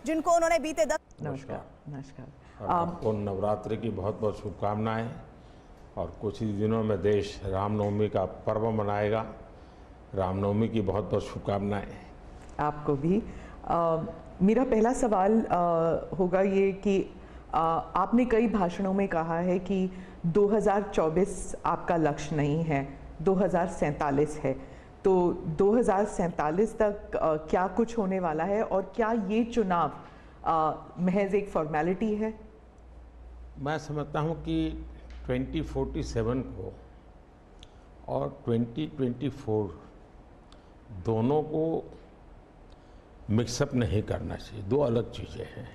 जिनको उन्होंने बीते 10 और आपको नवरात्रि की बहुत बहुत शुभकामनाएं। और कुछ ही दिनों में देश रामनवमी का पर्व मनाएगा। रामनवमी की बहुत बहुत शुभकामनाएं। आपको भी। मेरा पहला सवाल होगा ये कि आपने कई भाषणों में कहा है कि 2024 आपका लक्ष्य नहीं है, 2047 है। तो 2047 तक क्या कुछ होने वाला है और क्या ये चुनाव महज एक फॉर्मेलिटी है? मैं समझता हूं कि 2047 को और 2024 दोनों को मिक्सअप नहीं करना चाहिए, दो अलग चीज़ें हैं।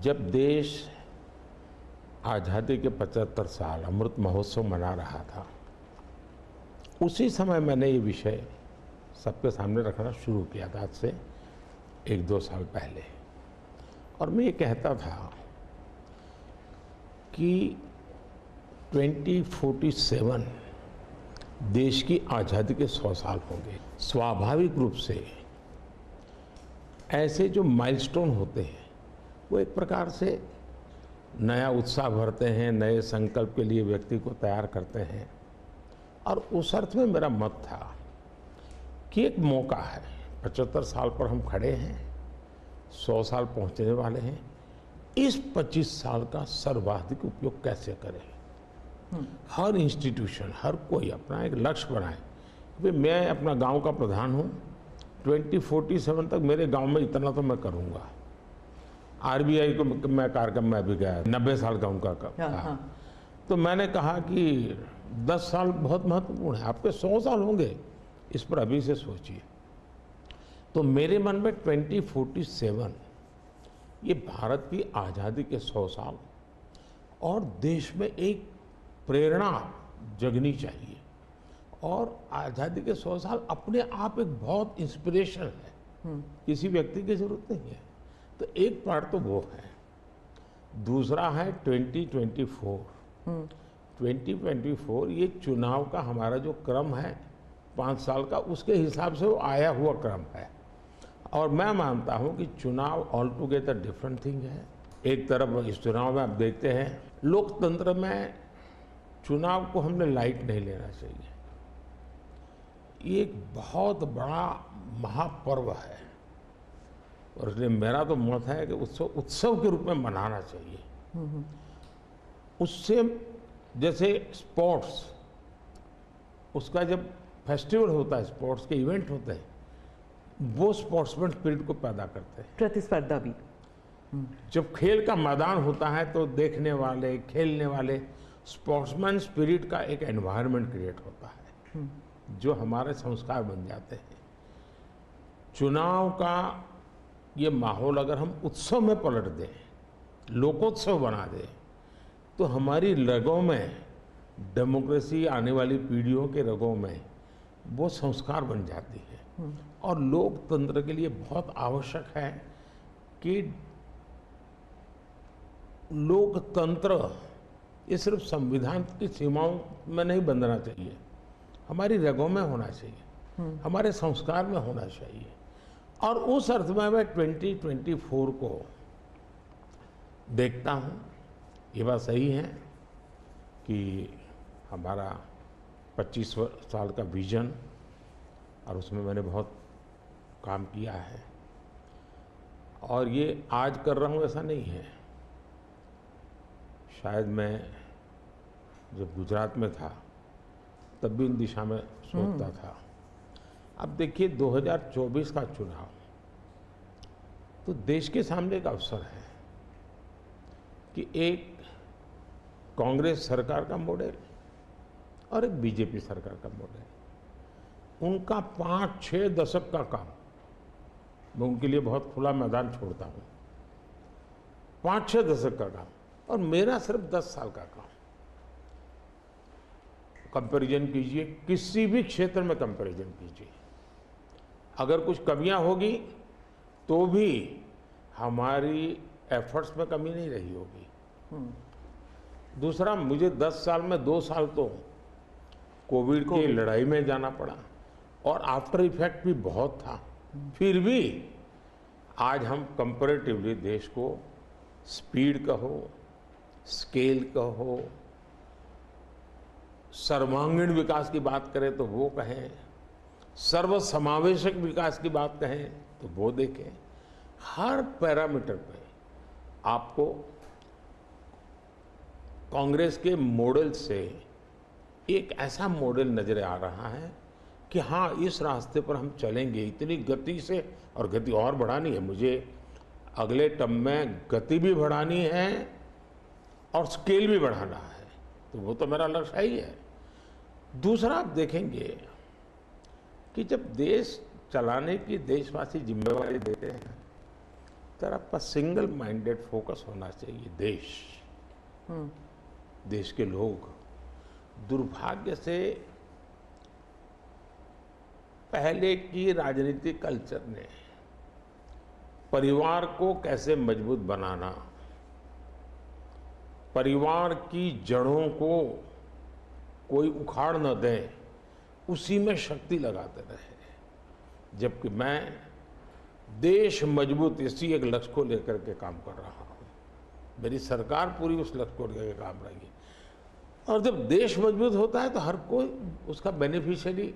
जब देश आज़ादी के 75 साल अमृत महोत्सव मना रहा था, उसी समय मैंने ये विषय सबके सामने रखना शुरू किया था, आज से 1-2 साल पहले। और मैं ये कहता था कि 2047 देश की आज़ादी के 100 साल होंगे। स्वाभाविक रूप से ऐसे जो माइलस्टोन होते हैं वो एक प्रकार से नया उत्साह भरते हैं, नए संकल्प के लिए व्यक्ति को तैयार करते हैं। और उस अर्थ में मेरा मत था कि एक मौका है, 75 साल पर हम खड़े हैं, 100 साल पहुंचने वाले हैं, इस 25 साल का सर्वाधिक उपयोग कैसे करें। हर इंस्टीट्यूशन, हर कोई अपना एक लक्ष्य बनाए कि मैं अपना गांव का प्रधान हूं, 2047 तक मेरे गांव में इतना तो मैं करूंगा। आरबीआई को मैं कार्यक्रम में भी गया, 90 साल का उनका था। तो मैंने कहा कि 10 साल बहुत महत्वपूर्ण है, आपके 100 साल होंगे, इस पर अभी से सोचिए। तो मेरे मन में 2047 ये भारत की आज़ादी के 100 साल और देश में एक प्रेरणा जगनी चाहिए। और आज़ादी के 100 साल अपने आप एक बहुत इंस्पिरेशन है, किसी व्यक्ति की जरूरत नहीं है। तो एक पार्ट तो वो है। दूसरा है 2024। 2024 ये चुनाव का हमारा जो क्रम है 5 साल का, उसके हिसाब से वो आया हुआ क्रम है। और मैं मानता हूँ कि चुनाव ऑल टुगेदर डिफरेंट थिंग है। एक तरफ इस चुनाव में आप देखते हैं, लोकतंत्र में चुनाव को हमने लाइट नहीं लेना चाहिए। ये एक बहुत बड़ा महापर्व है और इसलिए मेरा तो मत है कि उत्सव के रूप में मनाना चाहिए। उससे जैसे स्पोर्ट्स, उसका जब फेस्टिवल होता है, स्पोर्ट्स के इवेंट होते हैं, वो स्पोर्ट्समैन स्पिरिट को पैदा करते हैं। प्रतिस्पर्धा भी। जब खेल का मैदान होता है तो देखने वाले, खेलने वाले, स्पोर्ट्समैन स्पिरिट का एक एनवायरनमेंट क्रिएट होता है जो हमारे संस्कार बन जाते हैं। चुनाव का ये माहौल अगर हम उत्सव में पलट दें, लोकोत्सव बना दें, तो हमारी रगों में, डेमोक्रेसी आने वाली पीढ़ियों के रगों में वो संस्कार बन जाती है। और लोकतंत्र के लिए बहुत आवश्यक है कि लोकतंत्र ये सिर्फ संविधान की सीमाओं में नहीं बंधना चाहिए, हमारी रगों में होना चाहिए, हमारे संस्कार में होना चाहिए। और उस अर्थ में मैं 2024 को देखता हूँ। ये बात सही है कि हमारा 25 साल का विजन, और उसमें मैंने बहुत काम किया है। और ये आज कर रहा हूँ ऐसा नहीं है, शायद मैं जब गुजरात में था तब भी इन दिशा में सोचता था। अब देखिए 2024 का चुनाव तो देश के सामने एक अवसर है कि एक कांग्रेस सरकार का मॉडल और एक बीजेपी सरकार का मॉडल, उनका 5-6 दशक का काम, मैं उनके लिए बहुत खुला मैदान छोड़ता हूँ। 5-6 दशक का काम और मेरा सिर्फ 10 साल का काम। कंपैरिजन कीजिए, किसी भी क्षेत्र में कंपैरिजन कीजिए, अगर कुछ कमियां होगी तो भी हमारी एफर्ट्स में कमी नहीं रही होगी। दूसरा, मुझे 10 साल में 2 साल तो कोविड की लड़ाई में जाना पड़ा और आफ्टर इफेक्ट भी बहुत था। फिर भी आज हम कंपैरेटिवली देश को स्पीड कहो, स्केल कहो, सर्वांगीण विकास की बात करें तो वो कहें, सर्व समावेशक विकास की बात कहें तो वो देखें। हर पैरामीटर पे आपको कांग्रेस के मॉडल से एक ऐसा मॉडल नजर आ रहा है कि हाँ, इस रास्ते पर हम चलेंगे इतनी गति से, और गति और बढ़ानी है मुझे। अगले टर्म में गति भी बढ़ानी है और स्केल भी बढ़ाना है, तो वो तो मेरा लक्ष्य ही है। दूसरा, आप देखेंगे कि जब देश चलाने की देशवासी जिम्मेवारी देते हैं तो आपका सिंगल माइंडेड फोकस होना चाहिए। देश के लोग दुर्भाग्य से पहले की राजनीतिक कल्चर ने परिवार को कैसे मजबूत बनाना, परिवार की जड़ों को कोई उखाड़ न दे, उसी में शक्ति लगाते रहे। जबकि मैं देश मजबूत इसी एक लक्ष्य को लेकर के काम कर रहा हूँ। मेरी सरकार पूरी उस लक्ष्य को लेकर काम रही। और जब देश मजबूत होता है तो हर कोई उसका बेनिफिशियरी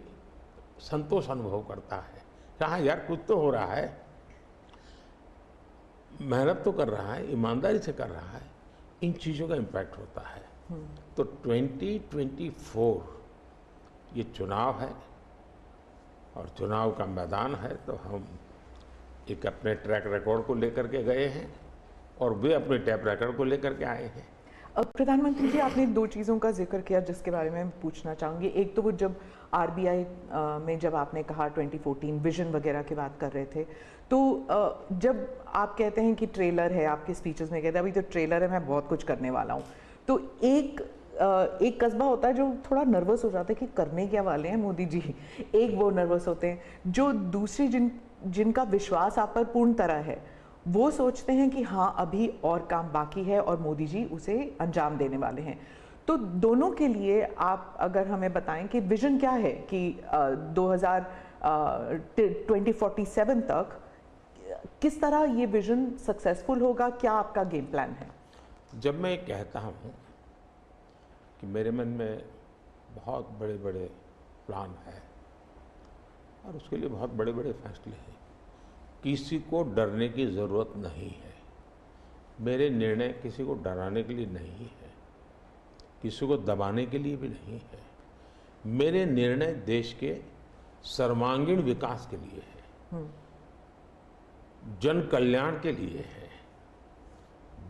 संतोष अनुभव करता है। हाँ यार, कुछ तो हो रहा है, मेहनत तो कर रहा है, ईमानदारी से कर रहा है, इन चीज़ों का इम्पैक्ट होता है। तो 2024 ये चुनाव है और चुनाव का मैदान है, तो हम एक अपने ट्रैक रिकॉर्ड को लेकर के गए हैं और वे अपने ट्रैक रिकॉर्ड को लेकर के आए हैं। प्रधानमंत्री जी, आपने दो चीज़ों का जिक्र किया जिसके बारे में पूछना चाहूँगी। एक तो वो जब आरबीआई में जब आपने कहा 2014 विजन वगैरह की बात कर रहे थे, तो जब आप कहते हैं कि ट्रेलर है, आपके स्पीचेस में कहते हैं अभी तो ट्रेलर है, मैं बहुत कुछ करने वाला हूँ, तो एक कस्बा होता है जो थोड़ा नर्वस हो जाता है कि करने क्या वाले हैं मोदी जी। एक वो नर्वस होते हैं, जो दूसरी जिनका विश्वास आप पर पूर्ण तरह है, वो सोचते हैं कि हाँ अभी और काम बाकी है और मोदी जी उसे अंजाम देने वाले हैं। तो दोनों के लिए आप अगर हमें बताएं कि विजन क्या है कि 2047 तक किस तरह ये विजन सक्सेसफुल होगा, क्या आपका गेम प्लान है? जब मैं कहता हूँ कि मेरे मन में बहुत बड़े बड़े प्लान है और उसके लिए बहुत बड़े बड़े फैसले हैं, किसी को डरने की ज़रूरत नहीं है। मेरे निर्णय किसी को डराने के लिए नहीं है, किसी को दबाने के लिए भी नहीं है। मेरे निर्णय देश के सर्वांगीण विकास के लिए है, जन कल्याण के लिए है,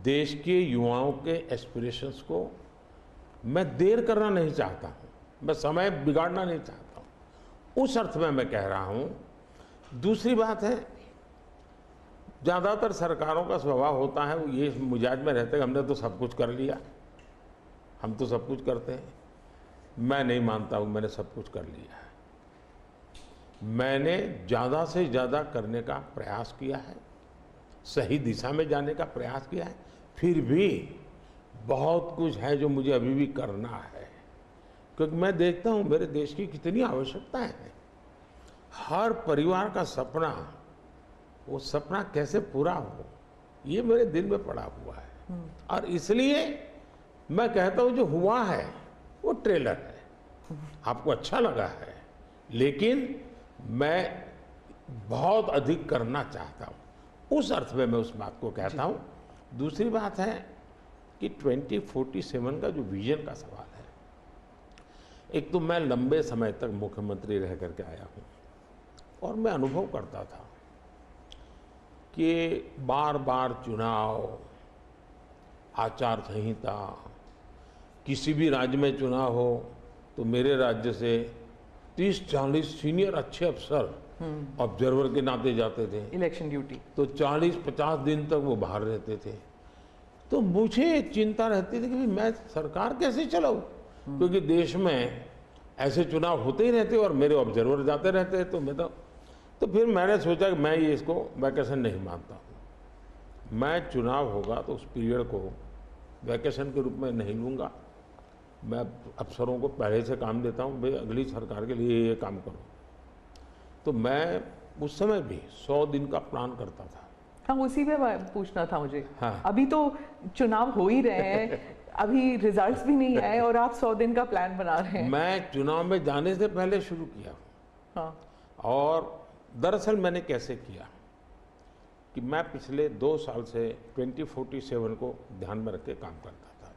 देश के युवाओं के एस्पिरेशंस को मैं देर करना नहीं चाहता हूँ, मैं समय बिगाड़ना नहीं चाहता हूँ, उस अर्थ में मैं कह रहा हूँ। दूसरी बात है, ज़्यादातर सरकारों का स्वभाव होता है वो ये मिजाज में रहते हैं हमने तो सब कुछ कर लिया, हम तो सब कुछ करते हैं। मैं नहीं मानता हूँ मैंने सब कुछ कर लिया है। मैंने ज़्यादा से ज़्यादा करने का प्रयास किया है, सही दिशा में जाने का प्रयास किया है, फिर भी बहुत कुछ है जो मुझे अभी भी करना है, क्योंकि मैं देखता हूँ मेरे देश की कितनी आवश्यकताएं हैं। हर परिवार का सपना, वो सपना कैसे पूरा हो, ये मेरे दिल में पड़ा हुआ है। और इसलिए मैं कहता हूँ जो हुआ है वो ट्रेलर है, आपको अच्छा लगा है, लेकिन मैं बहुत अधिक करना चाहता हूँ, उस अर्थ में मैं उस बात को कहता हूँ। दूसरी बात है कि 2047 का जो विजन का सवाल है, एक तो मैं लंबे समय तक मुख्यमंत्री रह करके आया हूँ और मैं अनुभव करता था कि बार बार चुनाव, आचार संहिता, किसी भी राज्य में चुनाव हो तो मेरे राज्य से 30-40 सीनियर अच्छे अफसर ऑब्जर्वर के नाते जाते थे इलेक्शन ड्यूटी, तो 40-50 दिन तक वो बाहर रहते थे। तो मुझे चिंता रहती थी कि मैं सरकार कैसे चलाऊं, क्योंकि देश में ऐसे चुनाव होते ही रहते और मेरे ऑब्जर्वर जाते रहते, तो मैं तो फिर मैंने सोचा कि मैं ये इसको वैकेशन नहीं मानता हूँ। मैं चुनाव होगा तो उस पीरियड को वैकेशन के रूप में नहीं लूँगा। मैं अफसरों को पहले से काम देता हूँ, भाई अगली सरकार के लिए ये काम करो। तो मैं उस समय भी 100 दिन का प्लान करता था हाँ, उसी पे पूछना था मुझे। हाँ। अभी तो चुनाव हो ही रहे हैं, अभी रिजल्ट्स भी नहीं आए और आप 100 दिन का प्लान बना रहे हैं। मैं चुनाव में जाने से पहले शुरू किया। हाँ। और दरअसल मैंने कैसे किया कि मैं पिछले 2 साल से 2047 को ध्यान में रख के काम करता था,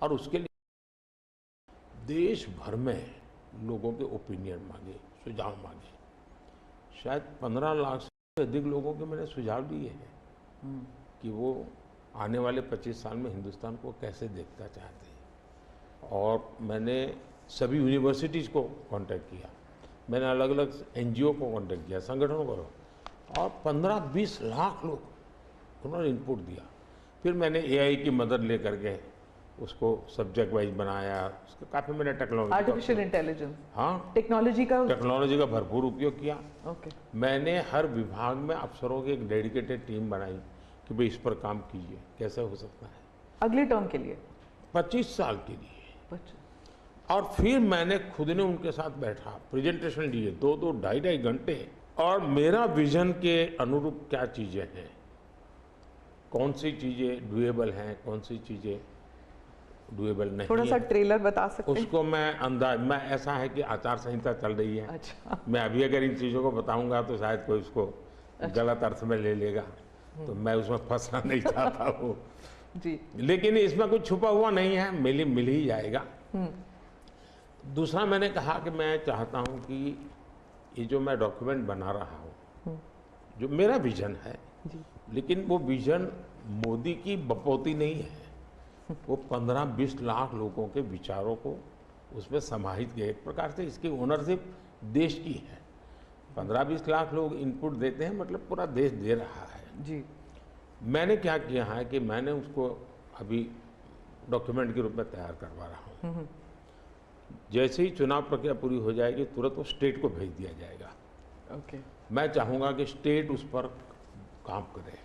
और उसके लिए देश भर में लोगों के ओपिनियन मांगे, सुझाव मांगे। शायद 15 लाख से अधिक लोगों के मैंने सुझाव लिए हैं कि वो आने वाले 25 साल में हिंदुस्तान को कैसे देखना चाहते हैं। और मैंने सभी यूनिवर्सिटीज़ को कांटेक्ट किया, मैंने अलग अलग एनजीओ को कांटेक्ट किया, संगठनों को, और 15-20 लाख लोग उन्होंने इनपुट दिया। फिर मैंने एआई की मदद लेकर के उसको सब्जेक्ट वाइज बनाया, उसका काफ़ी मैंने टेक्नोलॉजी, आर्टिफिशियल इंटेलिजेंस, हाँ, टेक्नोलॉजी का भरपूर उपयोग किया। ओके। मैंने हर विभाग में अफसरों की एक डेडिकेटेड टीम बनाई कि भाई इस पर काम कीजिए, कैसे हो सकता है अगले टर्म के लिए, 25 साल के लिए। 25। और फिर मैंने खुद ने उनके साथ बैठा, प्रेजेंटेशन दिए 2-2, 2.5 घंटे, और मेरा विजन के अनुरूप क्या चीज़ें हैं, कौन सी चीज़ें डुएबल हैं, कौन सी चीज़ें डुएबल नहीं, थोड़ा सा ट्रेलर बता सकते हैं? उसको मैं ऐसा है कि आचार संहिता चल रही है। अच्छा। मैं अभी अगर इन चीज़ों को बताऊंगा तो शायद कोई उसको गलत अर्थ में ले लेगा, तो मैं उसमें फंसना नहीं चाहता हूँ जी। लेकिन इसमें कुछ छुपा हुआ नहीं है, मिल ही जाएगा। दूसरा मैंने कहा कि मैं चाहता हूँ कि ये जो मैं डॉक्यूमेंट बना रहा हूँ, जो मेरा विजन है जी। लेकिन वो विजन मोदी की बपौती नहीं है, वो 15-20 लाख लोगों के विचारों को उसमें समाहित किया। एक प्रकार से इसकी ओनरशिप देश की है। 15-20 लाख लोग इनपुट देते हैं, मतलब पूरा देश दे रहा है जी। मैंने क्या किया है कि मैंने उसको अभी डॉक्यूमेंट के रूप में तैयार करवा रहा हूँ। जैसे ही चुनाव प्रक्रिया पूरी हो जाएगी तुरंत वो स्टेट को भेज दिया जाएगा। ओके। मैं चाहूँगा कि स्टेट उस पर काम करे,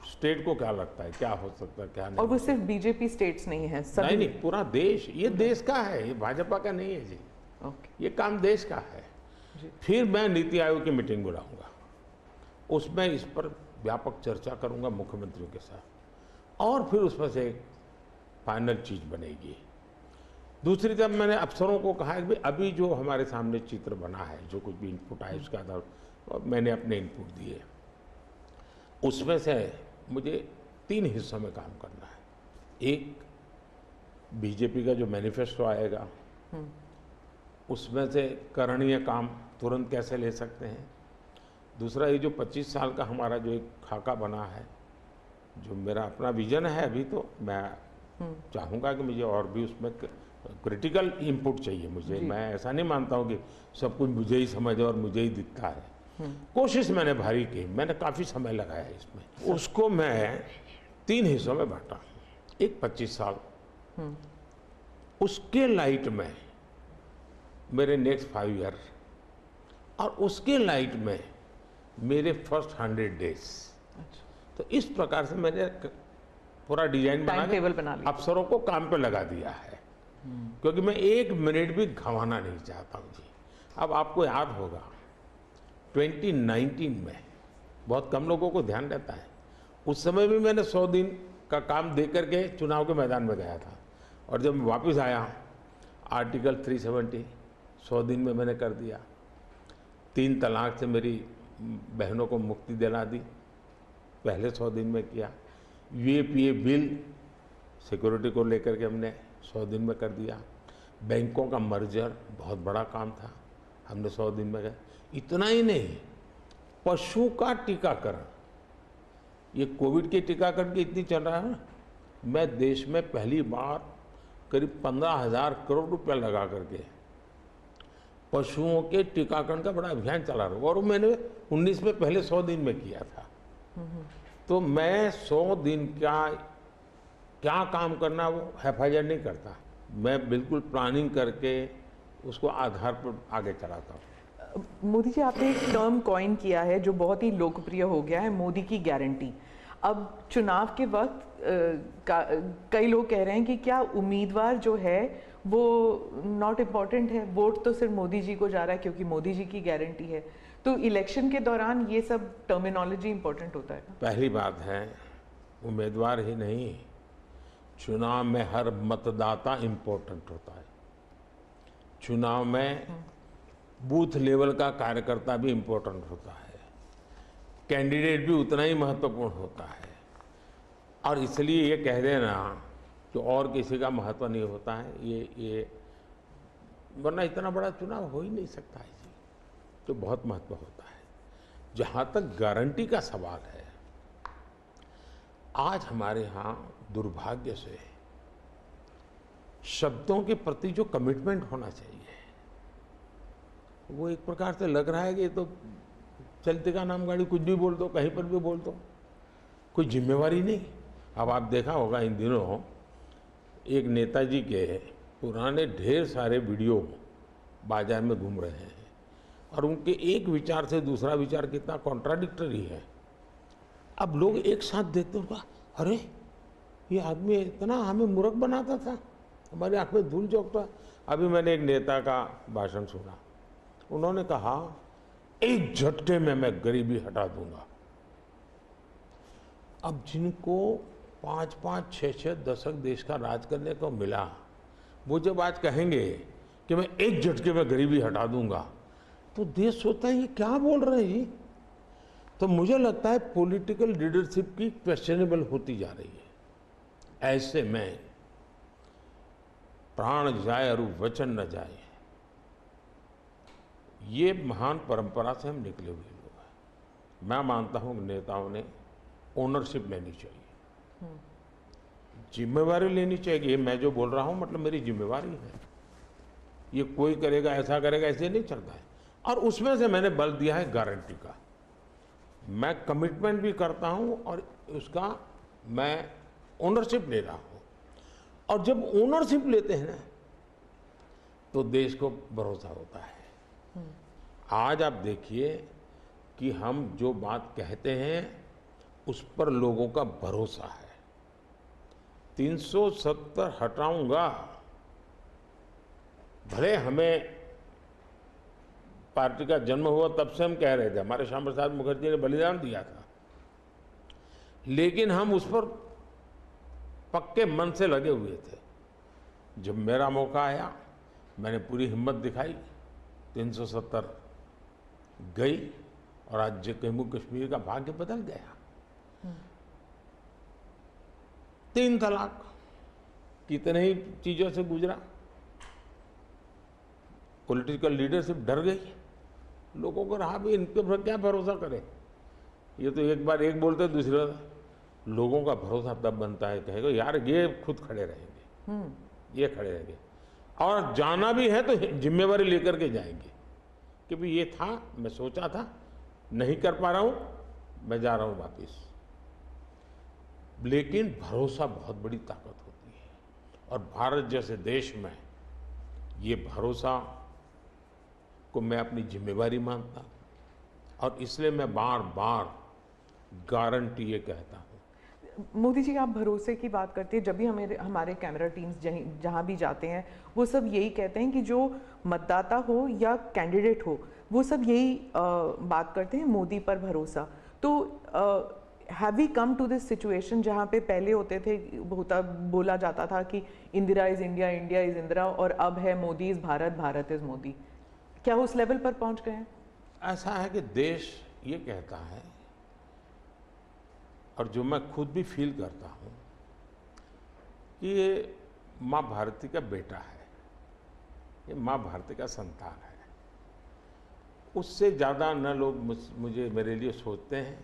स्टेट को क्या लगता है, क्या हो सकता है, क्या नहीं। और वो सिर्फ बीजेपी स्टेट्स नहीं है, सभी नहीं, पूरा देश, ये देश का है, ये भाजपा का नहीं है जी। ओके। ये काम देश का है। फिर मैं नीति आयोग की मीटिंग बुलाऊंगा, उसमें इस पर व्यापक चर्चा करूंगा मुख्यमंत्रियों के साथ, और फिर उसमें से एक फाइनल चीज बनेगी। दूसरी तरफ मैंने अफसरों को कहा है कि अभी जो हमारे सामने चित्र बना है, जो कुछ भी इनपुट आए उसके आधार पर मैंने अपने इनपुट दिए, उसमें से मुझे 3 हिस्सों में काम करना है। एक, बीजेपी का जो मैनिफेस्टो आएगा उसमें से करणीय काम तुरंत कैसे ले सकते हैं। दूसरा, ये जो 25 साल का हमारा जो एक खाका बना है, जो मेरा अपना विजन है, अभी तो मैं चाहूँगा कि मुझे और भी उसमें क्रिटिकल इनपुट चाहिए मुझे। मैं ऐसा नहीं मानता हूँ कि सब कुछ मुझे ही समझ और मुझे ही दिखता है। कोशिश मैंने भारी की, मैंने काफ़ी समय लगाया इसमें। उसको मैं 3 हिस्सों में बांटा। एक 25 साल, उसके लाइट में मेरे नेक्स्ट 5 ईयर, और उसके लाइट में मेरे फर्स्ट 100 डेज। तो इस प्रकार से मैंने पूरा डिजाइन बना के अफसरों को काम पे लगा दिया है, क्योंकि मैं 1 मिनट भी गंवाना नहीं चाहता हूँ जी। अब आपको याद होगा 2019 में बहुत कम लोगों को ध्यान रहता है, उस समय भी मैंने 100 दिन का काम दे करके चुनाव के मैदान में गया था, और जब मैं वापस आया आर्टिकल 370 100 दिन में मैंने कर दिया। 3 तलाक से मेरी बहनों को मुक्ति दिला दी, पहले 100 दिन में किया। यूएपीए बिल सिक्योरिटी को लेकर के हमने 100 दिन में कर दिया। बैंकों का मर्जर बहुत बड़ा काम था, हमने 100 दिन में किया। इतना ही नहीं, पशु का टीकाकरण, ये कोविड के टीकाकरण की इतनी चल रहा है ना, मैं देश में पहली बार करीब 15,000 करोड़ रुपया लगा करके पशुओं के टीकाकरण का बड़ा अभियान चला रहा हूँ, और मैंने 19 में पहले 100 दिन में किया था। तो मैं 100 दिन का क्या काम करना वो हैफाजत नहीं करता, मैं बिल्कुल प्लानिंग करके उसको आधार पर आगे चलाता हूँ। मोदी जी, आपने एक टर्म कॉइन किया है जो बहुत ही लोकप्रिय हो गया है, मोदी की गारंटी। अब चुनाव के वक्त कई लोग कह रहे हैं कि क्या उम्मीदवार जो है वो नॉट इम्पॉर्टेंट है, वोट तो सिर्फ मोदी जी को जा रहा है क्योंकि मोदी जी की गारंटी है। तो इलेक्शन के दौरान ये सब टर्मिनोलॉजी इंपॉर्टेंट होता है ना? पहली बात है, उम्मीदवार ही नहीं, चुनाव में हर मतदाता इम्पोर्टेंट होता है। चुनाव में बूथ लेवल का कार्यकर्ता भी इम्पोर्टेंट होता है, कैंडिडेट भी उतना ही महत्वपूर्ण होता है। और इसलिए ये कह देना कि और किसी का महत्व नहीं होता है, ये वरना इतना बड़ा चुनाव हो ही नहीं सकता है जी, तो बहुत महत्व होता है। जहाँ तक गारंटी का सवाल है, आज हमारे यहाँ दुर्भाग्य से शब्दों के प्रति जो कमिटमेंट होना चाहिए, वो एक प्रकार से लग रहा है कि ये तो चलते का नाम गाड़ी, कुछ भी बोल दो, कहीं पर भी बोल दो, कोई जिम्मेवारी नहीं। अब आप देखा होगा इन दिनों एक नेताजी के पुराने ढेर सारे वीडियो बाजार में घूम रहे हैं और उनके एक विचार से दूसरा विचार कितना कॉन्ट्राडिक्टरी है। अब लोग एक साथ देखते होगा, अरे ये आदमी इतना हमें मूर्ख बनाता था, हमारी आंख में धूल झोंकता। अभी मैंने एक नेता का भाषण सुना, उन्होंने कहा एक झटके में मैं गरीबी हटा दूंगा। अब जिनको 5-5, 6-6 दशक देश का राज करने को मिला, वो जब आज कहेंगे कि मैं एक झटके में गरीबी हटा दूंगा, तो देश सोचता है ये क्या बोल रहे हैं। तो मुझे लगता है पॉलिटिकल लीडरशिप की क्वेश्चनेबल होती जा रही है। ऐसे में प्राण जाए और वचन न जाए, ये महान परंपरा से हम निकले हुए लोग हैं। मैं मानता हूं कि नेताओं ने ओनरशिप लेनी चाहिए, जिम्मेवारी लेनी चाहिए। ये मैं जो बोल रहा हूं मतलब मेरी जिम्मेवारी है, ये कोई करेगा ऐसा करेगा ऐसे नहीं चलता है। और उसमें से मैंने बल दिया है गारंटी का। मैं कमिटमेंट भी करता हूं और उसका मैं ओनरशिप ले रहा हूं। और जब ओनरशिप लेते हैं ना, तो देश को भरोसा होता है। आज आप देखिए कि हम जो बात कहते हैं उस पर लोगों का भरोसा है। 370 हटाऊंगा, भले हमें पार्टी का जन्म हुआ तब से हम कह रहे थे, हमारे श्यामा प्रसाद मुखर्जी ने बलिदान दिया था, लेकिन हम उस पर पक्के मन से लगे हुए थे। जब मेरा मौका आया, मैंने पूरी हिम्मत दिखाई, 370 गई और आज जम्मू कश्मीर का भाग्य बदल गया। 3 तलाक कितने ही चीजों से गुजरा, पॉलिटिकल लीडरशिप डर गई, लोगों को रहा भी इन पर क्या भरोसा करें। ये तो एक बार एक बोलते दूसरी बार, लोगों का भरोसा तब बनता है, कहेगा यार ये खुद खड़े रहेंगे, ये खड़े रहेंगे। और जाना भी है तो जिम्मेवारी लेकर के जाएंगे कि भाई ये था, मैं सोचा था, नहीं कर पा रहा हूं, मैं जा रहा हूं वापिस। लेकिन भरोसा बहुत बड़ी ताकत होती है और भारत जैसे देश में ये भरोसा को मैं अपनी जिम्मेवारी मानता हूं और इसलिए मैं बार बार गारंटी ये कहता हूं। मोदी जी, आप भरोसे की बात करते हैं, जब भी हमारे कैमरा टीम्स जहाँ भी जाते हैं वो सब यही कहते हैं कि जो मतदाता हो या कैंडिडेट हो, वो सब यही बात करते हैं, मोदी पर भरोसा। तो have we come to this situation जहाँ पे पहले होते थे, बोला जाता था कि Indira is India, India is Indira, और अब है मोदी इज भारत, भारत इज मोदी। क्या उस लेवल पर पहुँच गए हैं? ऐसा है कि देश ये कहता है, और जो मैं खुद भी फील करता हूँ, कि ये माँ भारती का बेटा है, ये माँ भारती का संतान है। उससे ज़्यादा न लोग मुझे मेरे लिए सोचते हैं,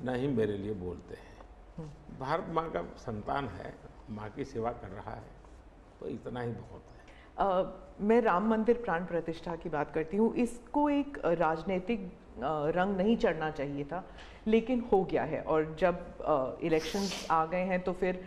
न ही मेरे लिए बोलते हैं। भारत माँ का संतान है, माँ की सेवा कर रहा है, तो इतना ही बहुत है। मैं राम मंदिर प्राण प्रतिष्ठा की बात करती हूँ। इसको एक राजनीतिक रंग नहीं चढ़ना चाहिए था, लेकिन हो गया है। और जब इलेक्शंस आ गए हैं तो फिर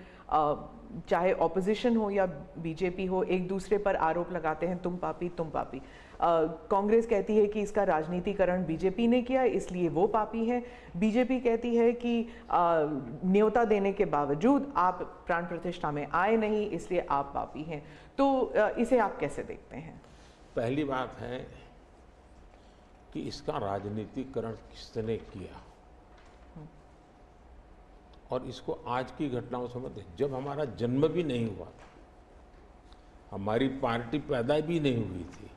चाहे ऑपोजिशन हो या बीजेपी हो, एक दूसरे पर आरोप लगाते हैं, तुम पापी तुम पापी। कांग्रेस कहती है कि इसका राजनीतिकरण बीजेपी ने किया, इसलिए वो पापी है। बीजेपी कहती है कि न्योता देने के बावजूद आप प्राण प्रतिष्ठा में आए नहीं, इसलिए आप पापी हैं। तो इसे आप कैसे देखते हैं? पहली बात है कि इसका राजनीतिकरण किसने किया। और इसको आज की घटनाओं से मत, जब हमारा जन्म भी नहीं हुआ था, हमारी पार्टी पैदा भी नहीं हुई थी,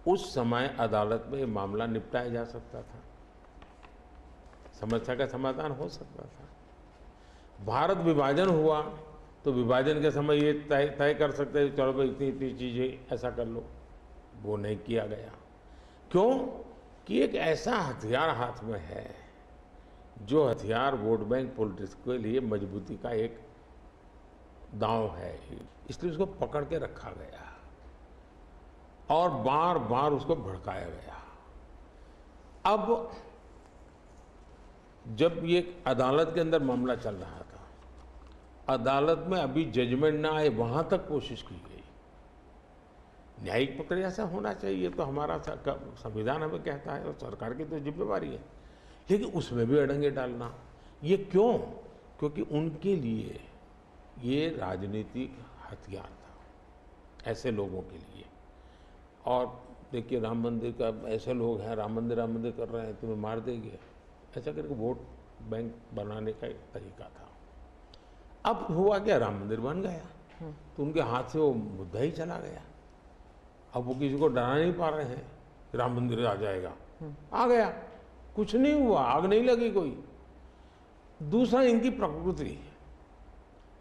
उस समय अदालत में ये मामला निपटाया जा सकता था, समस्या का समाधान हो सकता था। भारत विभाजन हुआ तो विभाजन के समय ये तय कर सकते हैं, चलो भाई इतनी इतनी चीज़ें ऐसा कर लो, वो नहीं किया गया। क्यों? कि एक ऐसा हथियार हाथ में है, जो हथियार वोट बैंक पॉलिटिक्स के लिए मजबूती का एक दांव है, इसलिए उसको पकड़ के रखा गया और बार बार उसको भड़काया गया। अब जब ये अदालत के अंदर मामला चल रहा था, अदालत में अभी जजमेंट ना आए वहां तक कोशिश की गई। न्यायिक प्रक्रिया से होना चाहिए, तो हमारा संविधान हमें कहता है और सरकार की तो जिम्मेवारी है, लेकिन उसमें भी अड़ंगे डालना, ये क्यों? क्योंकि उनके लिए ये राजनीतिक हथियार था, ऐसे लोगों के लिए। और देखिए, राम मंदिर का ऐसे लोग हैं, राम मंदिर कर रहे हैं, तुम्हें मार देंगे, ऐसा करके वोट बैंक बनाने का एक तरीका था। अब हुआ क्या, राम मंदिर बन गया तो उनके हाथ से वो मुद्दा ही चला गया। अब वो किसी को डरा नहीं पा रहे हैं, राम मंदिर आ जाएगा, आ गया, कुछ नहीं हुआ, आग नहीं लगी कोई। दूसरा, इनकी प्रकृति,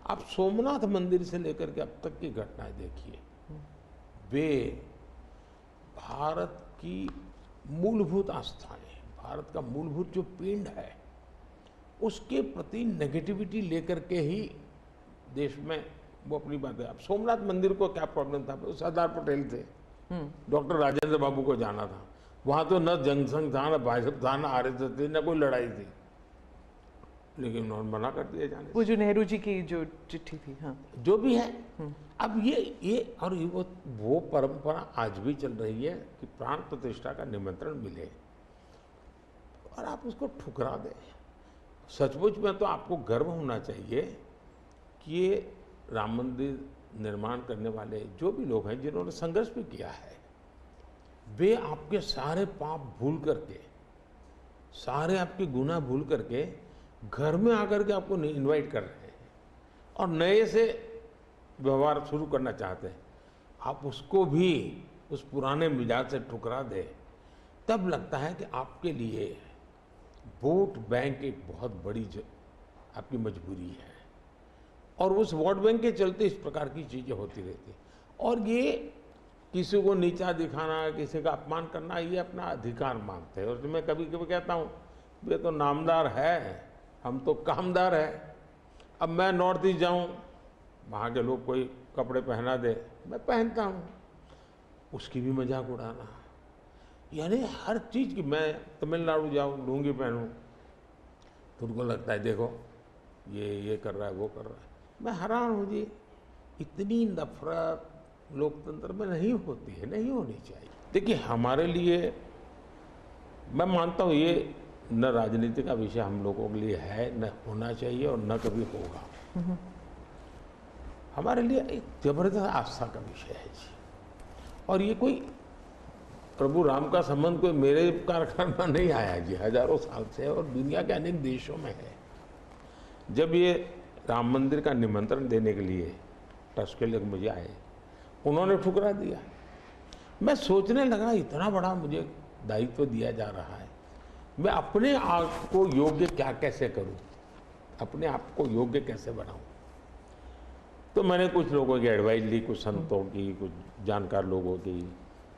आप सोमनाथ मंदिर से लेकर के अब तक की घटनाएं देखिए, वे भारत की मूलभूत आस्थाएं, भारत का मूलभूत जो पिंड है, उसके प्रति नेगेटिविटी लेकर के ही देश में वो अपनी बातें। अब सोमनाथ मंदिर को क्या प्रॉब्लम था? सरदार पटेल थे, डॉक्टर राजेंद्र बाबू को जाना था, वहां तो न जनसंघ था, न भाजपा था, न आरएसएस थी, न कोई लड़ाई थी, लेकिन उन्होंने मना कर दिया जाने। वो जो नेहरू जी की जो चिट्ठी थी, हाँ, जो भी है, अब ये और वो परंपरा आज भी चल रही है कि प्राण प्रतिष्ठा का निमंत्रण मिले और आप उसको ठुकरा दें। सचमुच में तो आपको गर्व होना चाहिए कि ये राम मंदिर निर्माण करने वाले जो भी लोग हैं, जिन्होंने संघर्ष भी किया है, वे आपके सारे पाप भूल करके, सारे आपके गुनाह भूल करके घर में आकर के आपको इनवाइट कर रहे हैं और नए से व्यवहार शुरू करना चाहते हैं। आप उसको भी उस पुराने मिजाज से ठुकरा दें, तब लगता है कि आपके लिए वोट बैंक एक बहुत बड़ी आपकी मजबूरी है। और उस वोट बैंक के चलते इस प्रकार की चीज़ें होती रहती। और ये किसी को नीचा दिखाना, किसी का अपमान करना, ये अपना अधिकार मानते हैं। और मैं कभी कभी कहता हूँ, वे तो नामदार है, हम तो कामदार है। अब मैं नॉर्थ ईस्ट जाऊँ, वहाँ के लोग कोई कपड़े पहना दे, मैं पहनता हूँ, उसकी भी मजाक उड़ाना, यानी हर चीज़ की। मैं तमिलनाडु जाऊँ, लुंगी पहनूँ, तो उनको लगता है देखो ये कर रहा है, वो कर रहा है। मैं हैरान हूँ जी, इतनी नफरत लोकतंत्र में नहीं होती है, नहीं होनी चाहिए। देखिए, हमारे लिए, मैं मानता हूँ ये न राजनीति का विषय हम लोगों के लिए है, न होना चाहिए और न कभी होगा। हमारे लिए एक जबरदस्त आस्था का विषय है जी। और ये कोई प्रभु राम का संबंध कोई मेरे कारखाने में नहीं आया जी, हजारों साल से, और दुनिया के अनेक देशों में है। जब ये राम मंदिर का निमंत्रण देने के लिए ट्रस्ट के लोग मुझे आए, उन्होंने ठुकरा दिया। मैं सोचने लगा, इतना बड़ा मुझे दायित्व दिया जा रहा है, मैं अपने आप को योग्य क्या कैसे करूं, अपने आप को योग्य कैसे बनाऊं। तो मैंने कुछ लोगों की एडवाइस ली, कुछ संतों की, कुछ जानकार लोगों की,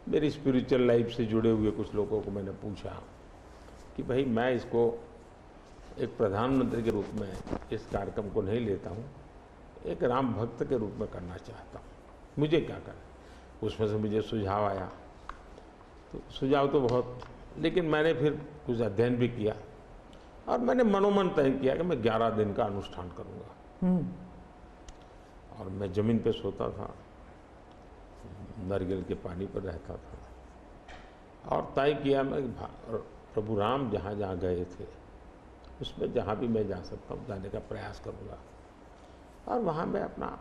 मेरी स्पिरिचुअल लाइफ से जुड़े हुए कुछ लोगों को मैंने पूछा कि भाई मैं इसको एक प्रधानमंत्री के रूप में इस कार्यक्रम को नहीं लेता हूँ, एक राम भक्त के रूप में करना चाहता हूँ, मुझे क्या करना। उसमें से मुझे सुझाव आया, तो सुझाव तो बहुत, लेकिन मैंने फिर कुछ अध्ययन भी किया और मैंने मनोमन तय किया कि मैं 11 दिन का अनुष्ठान करूँगा। और मैं ज़मीन पे सोता था, नारियल के पानी पर रहता था, और तय किया मैं प्रभु राम जहाँ जहाँ गए थे उसमें जहाँ भी मैं जा सकता हूँ जाने का प्रयास करूँगा। और वहाँ मैं अपना,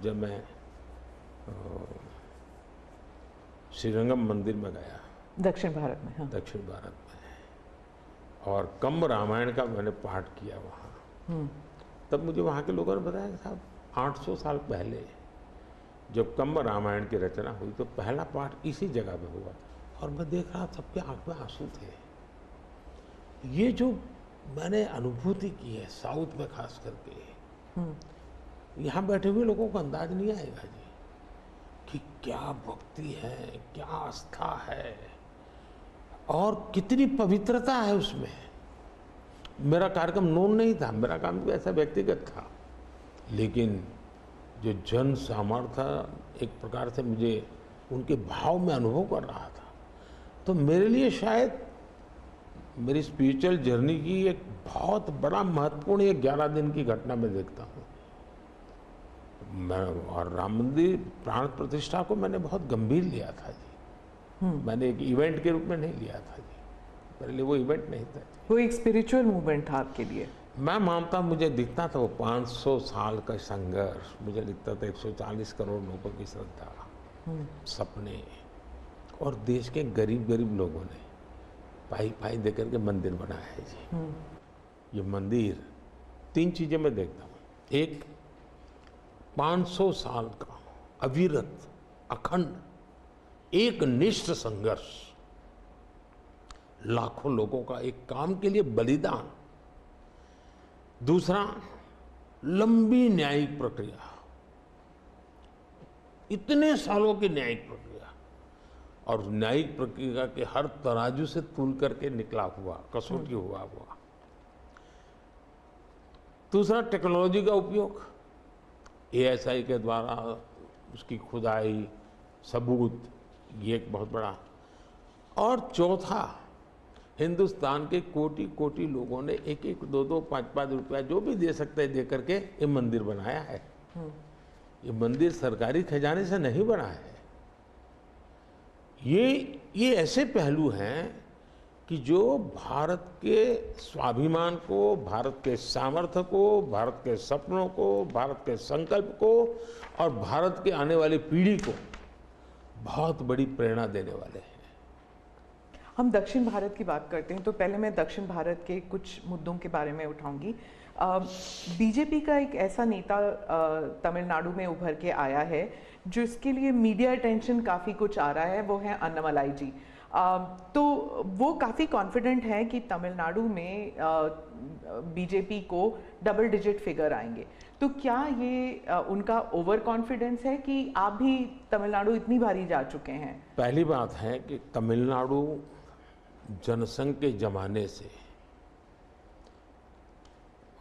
जब मैं श्रीरंगम मंदिर में गया दक्षिण भारत में, हाँ। दक्षिण भारत में, और कम्ब रामायण का मैंने पाठ किया वहाँ। तब मुझे वहाँ के लोगों ने बताया कि साहब 800 साल पहले जब कम्ब रामायण की रचना हुई तो पहला पाठ इसी जगह पे हुआ, और मैं देख रहा सबके आंख में आंसू थे। ये जो मैंने अनुभूति की है साउथ में खास करके, यहाँ बैठे हुए लोगों को अंदाज नहीं आएगा जी कि क्या भक्ति है, क्या आस्था है और कितनी पवित्रता है उसमें। मेरा कार्यक्रम नोन नहीं था, मेरा काम भी ऐसा व्यक्तिगत था, लेकिन जो जन सामर्थ्य एक प्रकार से मुझे उनके भाव में अनुभव कर रहा था, तो मेरे लिए शायद मेरी स्पिरिचुअल जर्नी की एक बहुत बड़ा महत्वपूर्ण एक 11 दिन की घटना मैं देखता हूँ। मैं और राम मंदिर प्राण प्रतिष्ठा को मैंने बहुत गंभीर लिया था जी। मैंने एक इवेंट के रूप में नहीं लिया था जी, मेरे लिए वो इवेंट नहीं था। वो एक स्पिरिचुअल मूवमेंट था आपके लिए? मैं मानता, मुझे दिखता था वो 500 साल का संघर्ष, मुझे दिखता था 140 करोड़ लोगों की श्रद्धा, सपने, और देश के गरीब गरीब लोगों ने पाई दे करके मंदिर बनाया है जी। ये मंदिर 3 चीजें मैं देखता हूँ। एक, 500 साल का अविरत अखंड एक निष्ठ संघर्ष, लाखों लोगों का एक काम के लिए बलिदान। दूसरा, लंबी न्यायिक प्रक्रिया, इतने सालों की न्यायिक प्रक्रिया, और न्यायिक प्रक्रिया के हर तराजू से तूल करके निकला हुआ, कसौटी हुआ। दूसरा, टेक्नोलॉजी का उपयोग, ASI के द्वारा उसकी खुदाई, सबूत, ये एक बहुत बड़ा। और चौथा, हिंदुस्तान के कोटि कोटि लोगों ने 1-1, 2-2, 5-5 रुपया जो भी दे सकते दे करके ये मंदिर बनाया है। ये मंदिर सरकारी खजाने से नहीं बना है। ये ऐसे पहलू हैं कि जो भारत के स्वाभिमान को, भारत के सामर्थ्य को, भारत के सपनों को, भारत के संकल्प को और भारत के आने वाली पीढ़ी को बहुत बड़ी प्रेरणा देने वाले हैं। हम दक्षिण भारत की बात करते हैं तो पहले मैं दक्षिण भारत के कुछ मुद्दों के बारे में उठाऊंगी। बीजेपी का एक ऐसा नेता तमिलनाडु में उभर के आया है जो इसके लिए मीडिया अटेंशन काफ़ी कुछ आ रहा है, वो है अन्नामलाई जी। तो वो काफ़ी कॉन्फिडेंट हैं कि तमिलनाडु में बीजेपी को डबल डिजिट फिगर आएंगे। तो क्या ये उनका ओवर कॉन्फिडेंस है कि आप भी तमिलनाडु इतनी बारी जा चुके हैं? पहली बात है कि तमिलनाडु जनसंघ के जमाने से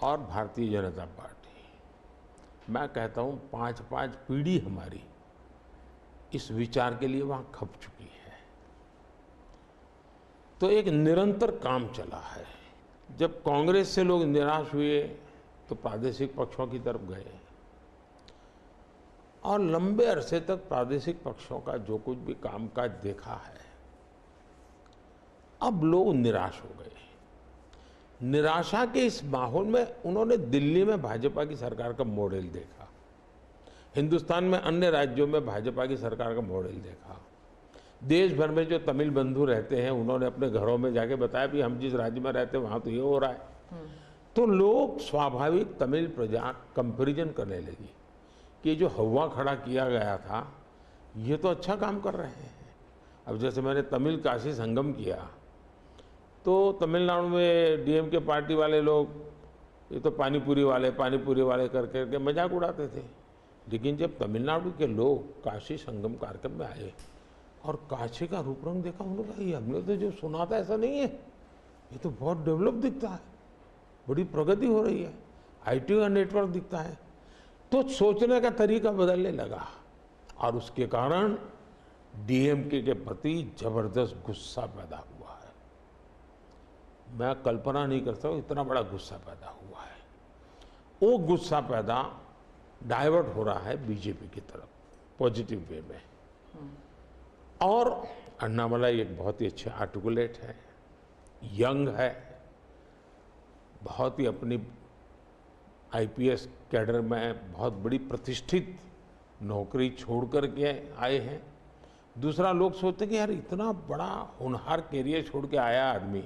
और भारतीय जनता पार्टी, मैं कहता हूँ 5-5 पीढ़ी हमारी इस विचार के लिए वहाँ खप चुकी है। तो एक निरंतर काम चला है। जब कांग्रेस से लोग निराश हुए तो प्रादेशिक पक्षों की तरफ गए, और लंबे अरसे तक प्रादेशिक पक्षों का जो कुछ भी कामकाज देखा है, अब लोग निराश हो गए। निराशा के इस माहौल में उन्होंने दिल्ली में भाजपा की सरकार का मॉडल देखा, हिंदुस्तान में अन्य राज्यों में भाजपा की सरकार का मॉडल देखा, देश भर में जो तमिल बंधु रहते हैं उन्होंने अपने घरों में जाके बताया भी हम जिस राज्य में रहते हैं वहाँ तो ये हो रहा है। तो लोग स्वाभाविक तमिल प्रजा कंपैरिजन करने लगी कि जो हवा खड़ा किया गया था ये तो अच्छा काम कर रहे हैं। अब जैसे मैंने तमिल काशी संगम किया तो तमिलनाडु में DMK पार्टी वाले लोग ये तो पानीपुरी वाले करके मजाक उड़ाते थे, लेकिन जब तमिलनाडु के लोग काशी संगम कार्यक्रम में आए और काशी का रूप रंग देखा, उन्होंने कहा ये हमने तो जो सुना था ऐसा नहीं है, ये तो बहुत डेवलप दिखता है, बड़ी प्रगति हो रही है, IT का नेटवर्क दिखता है। तो सोचने का तरीका बदलने लगा और उसके कारण DMK के प्रति जबरदस्त गुस्सा पैदा हुआ है। मैं कल्पना नहीं करता हूँ इतना बड़ा गुस्सा पैदा हुआ है। वो गुस्सा पैदा डाइवर्ट हो रहा है बीजेपी की तरफ पॉजिटिव वे में। और अन्नामलाई एक बहुत ही अच्छे आर्टिकुलेट है, यंग है, बहुत ही अपनी IPS कैडर में बहुत बड़ी प्रतिष्ठित नौकरी छोड़ कर के आए हैं, दूसरा, लोग सोचते कि यार इतना बड़ा होनहार कैरियर छोड़ के आया आदमी,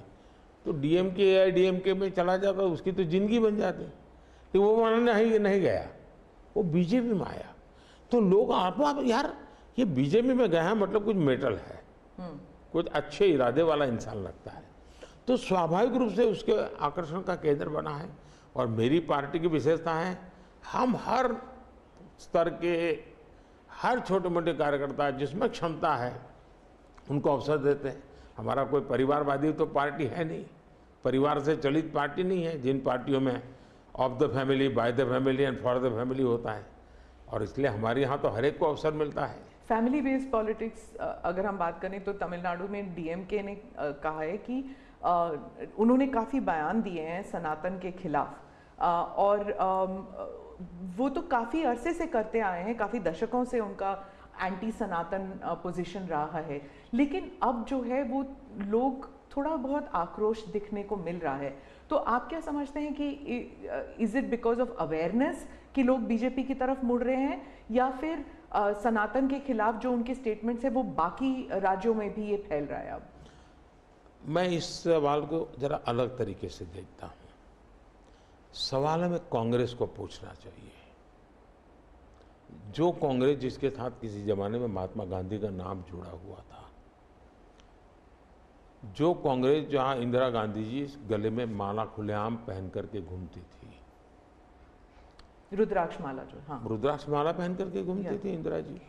तो डीएमके या डीएमके में चला जाता, उसकी तो जिंदगी बन जाती। लेकिन वो मानने नहीं गया, वो बीजेपी में आया। तो लोग आप यार ये बीजेपी में गया है मतलब कुछ मेटल है, कुछ अच्छे इरादे वाला इंसान लगता है, तो स्वाभाविक रूप से उसके आकर्षण का केंद्र बना है। और मेरी पार्टी की विशेषता है, हम हर स्तर के हर छोटे मोटे कार्यकर्ता जिसमें क्षमता है उनको अवसर देते हैं। हमारा कोई परिवारवादी तो पार्टी है नहीं, परिवार से चलित पार्टी नहीं है, जिन पार्टियों में of the family, by the family and for the family होता है। और इसलिए हमारे यहाँ तो हर एक को अवसर मिलता है। फैमिली बेस्ड पॉलिटिक्स अगर हम बात करें तो तमिलनाडु में डीएमके ने कहा है कि उन्होंने काफ़ी बयान दिए हैं सनातन के खिलाफ, और वो तो काफ़ी अरसे से करते आए हैं, काफ़ी दशकों से उनका एंटी सनातन पोजीशन रहा है। लेकिन अब जो है वो लोग थोड़ा बहुत आक्रोश दिखने को मिल रहा है। तो आप क्या समझते हैं कि is it because of awareness कि लोग बीजेपी की तरफ मुड़ रहे हैं, या फिर सनातन के खिलाफ जो उनके स्टेटमेंट्स है वो बाकी राज्यों में भी ये फैल रहा है? अब मैं इस सवाल को जरा अलग तरीके से देखता हूँ। सवाल हमें कांग्रेस को पूछना चाहिए। जो कांग्रेस जिसके साथ किसी जमाने में महात्मा गांधी का नाम जुड़ा हुआ था, जो कांग्रेस जहां इंदिरा गांधी जी गले में माला खुलेआम पहन करके घूमती थी, रुद्राक्ष माला, जो हाँ रुद्राक्ष माला पहन करके घूमती थी इंदिरा जी।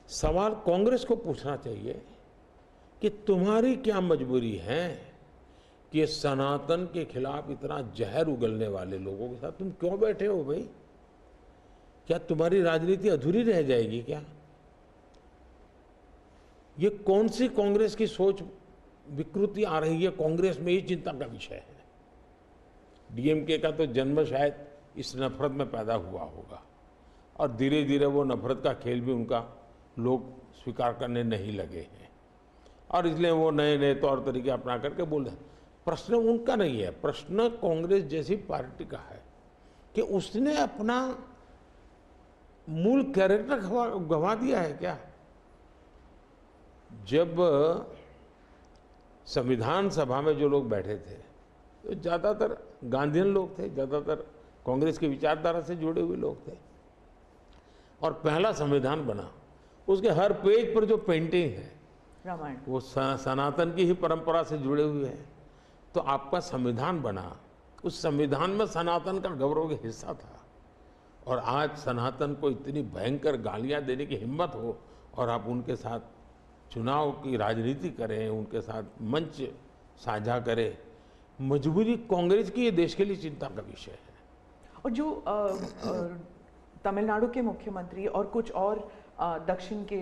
सवाल कांग्रेस को पूछना चाहिए कि तुम्हारी क्या मजबूरी है कि सनातन के खिलाफ इतना जहर उगलने वाले लोगों के साथ तुम क्यों बैठे हो भाई? क्या तुम्हारी राजनीति अधूरी रह जाएगी क्या? ये कौन सी कांग्रेस की सोच विकृति आ रही है कांग्रेस में, ये चिंता का विषय है। डीएमके का तो जन्म शायद इस नफरत में पैदा हुआ होगा, और धीरे धीरे वो नफरत का खेल भी उनका लोग स्वीकार करने नहीं लगे हैं, और इसलिए वो नए नए तौर तरीके अपना करके बोल रहे हैं। प्रश्न उनका नहीं है, प्रश्न कांग्रेस जैसी पार्टी का है कि उसने अपना मूल कैरेक्टर गंवा दिया है क्या? जब संविधान सभा में जो लोग बैठे थे तो ज़्यादातर गांधीयन लोग थे, ज़्यादातर कांग्रेस की विचारधारा से जुड़े हुए लोग थे, और पहला संविधान बना, उसके हर पेज पर जो पेंटिंग है रामायण, वो सनातन की ही परंपरा से जुड़े हुए हैं। तो आपका संविधान बना, उस संविधान में सनातन का गौरव का हिस्सा था, और आज सनातन को इतनी भयंकर गालियां देने की हिम्मत हो और आप उनके साथ चुनाव की राजनीति करें, उनके साथ मंच साझा करें। मजबूरी कांग्रेस की, ये देश के लिए चिंता का विषय है। और जो तमिलनाडु के मुख्यमंत्री और कुछ और दक्षिण के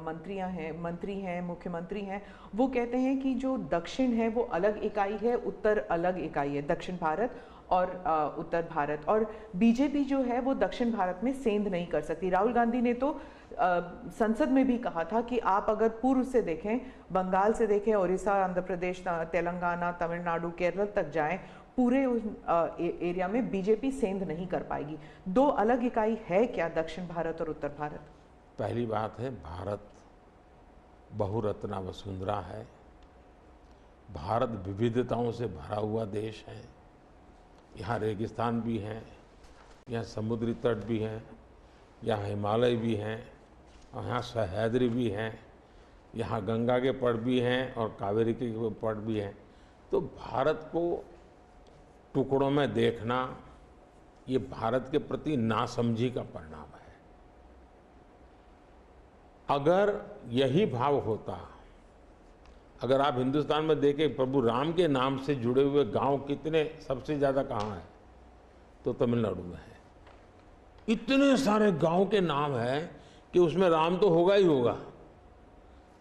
मंत्री हैं, मुख्यमंत्री हैं, वो कहते हैं कि जो दक्षिण है वो अलग इकाई है, उत्तर अलग इकाई है, दक्षिण भारत और उत्तर भारत, और बीजेपी जो है वो दक्षिण भारत में सेंध नहीं कर सकती। राहुल गांधी ने तो संसद में भी कहा था कि आप अगर पूर्व से देखें, बंगाल से देखें, उड़ीसा, आंध्र प्रदेश, तेलंगाना, तमिलनाडु, केरल तक जाएं, पूरे उस एरिया में बीजेपी सेंध नहीं कर पाएगी। दो अलग इकाई है क्या दक्षिण भारत और उत्तर भारत? पहली बात है, भारत बहुरत्ना वसुंधरा है, भारत विविधताओं से भरा हुआ देश है। यहाँ रेगिस्तान भी हैं, यहाँ समुद्री तट भी हैं, यहाँ हिमालय भी हैं, और यहाँ सह्याद्री भी हैं, यहाँ गंगा के पट भी हैं और कावेरी के पट भी हैं। तो भारत को टुकड़ों में देखना, ये भारत के प्रति नासमझी का परिणाम है। अगर यही भाव होता, अगर आप हिंदुस्तान में देखें प्रभु राम के नाम से जुड़े हुए गांव कितने सबसे ज़्यादा कहाँ हैं, तो तमिलनाडु में है। इतने सारे गांव के नाम हैं कि उसमें राम तो होगा ही होगा।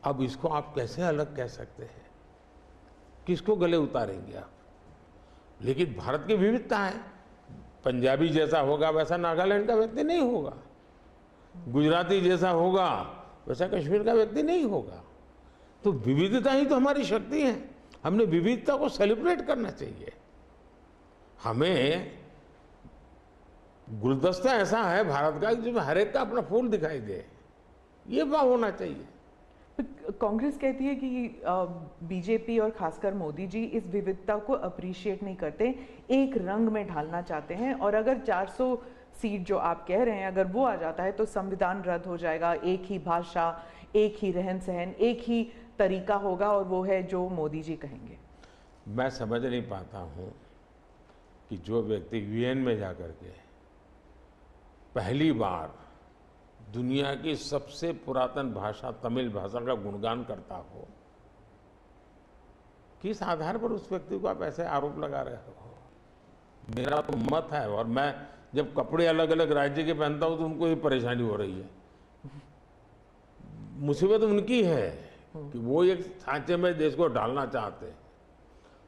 अब इसको आप कैसे अलग कह सकते हैं? किसको गले उतारेंगे आप? लेकिन भारत की विविधता है, पंजाबी जैसा होगा वैसा नागालैंड का व्यक्ति नहीं होगा, गुजराती जैसा होगा वैसा कश्मीर का व्यक्ति नहीं होगा। तो विविधता ही तो हमारी शक्ति है, हमने विविधता को सेलिब्रेट करना चाहिए। हमें गुलदस्ता ऐसा है भारत का जिसमें हर एक का अपना फूल दिखाई दे, ये भाव होना चाहिए। कांग्रेस कहती है कि बीजेपी और खासकर मोदी जी इस विविधता को अप्रिशिएट नहीं करते, एक रंग में ढालना चाहते हैं, और अगर 400 सीट जो आप कह रहे हैं अगर वो आ जाता है तो संविधान रद्द हो जाएगा, एक ही भाषा, एक ही रहन सहन, एक ही तरीका होगा, और वो है जो मोदी जी कहेंगे। मैं समझ नहीं पाता हूँ कि जो व्यक्ति यूएन में जाकर के पहली बार दुनिया की सबसे पुरातन भाषा तमिल भाषा का गुणगान करता हो, किस आधार पर उस व्यक्ति को आप ऐसे आरोप लगा रहे हो? मेरा तो मत है, और मैं जब कपड़े अलग अलग राज्य के पहनता हूं तो उनको ही परेशानी हो रही है। मुसीबत उनकी है कि वो एक सांचे में देश को डालना चाहते हैं।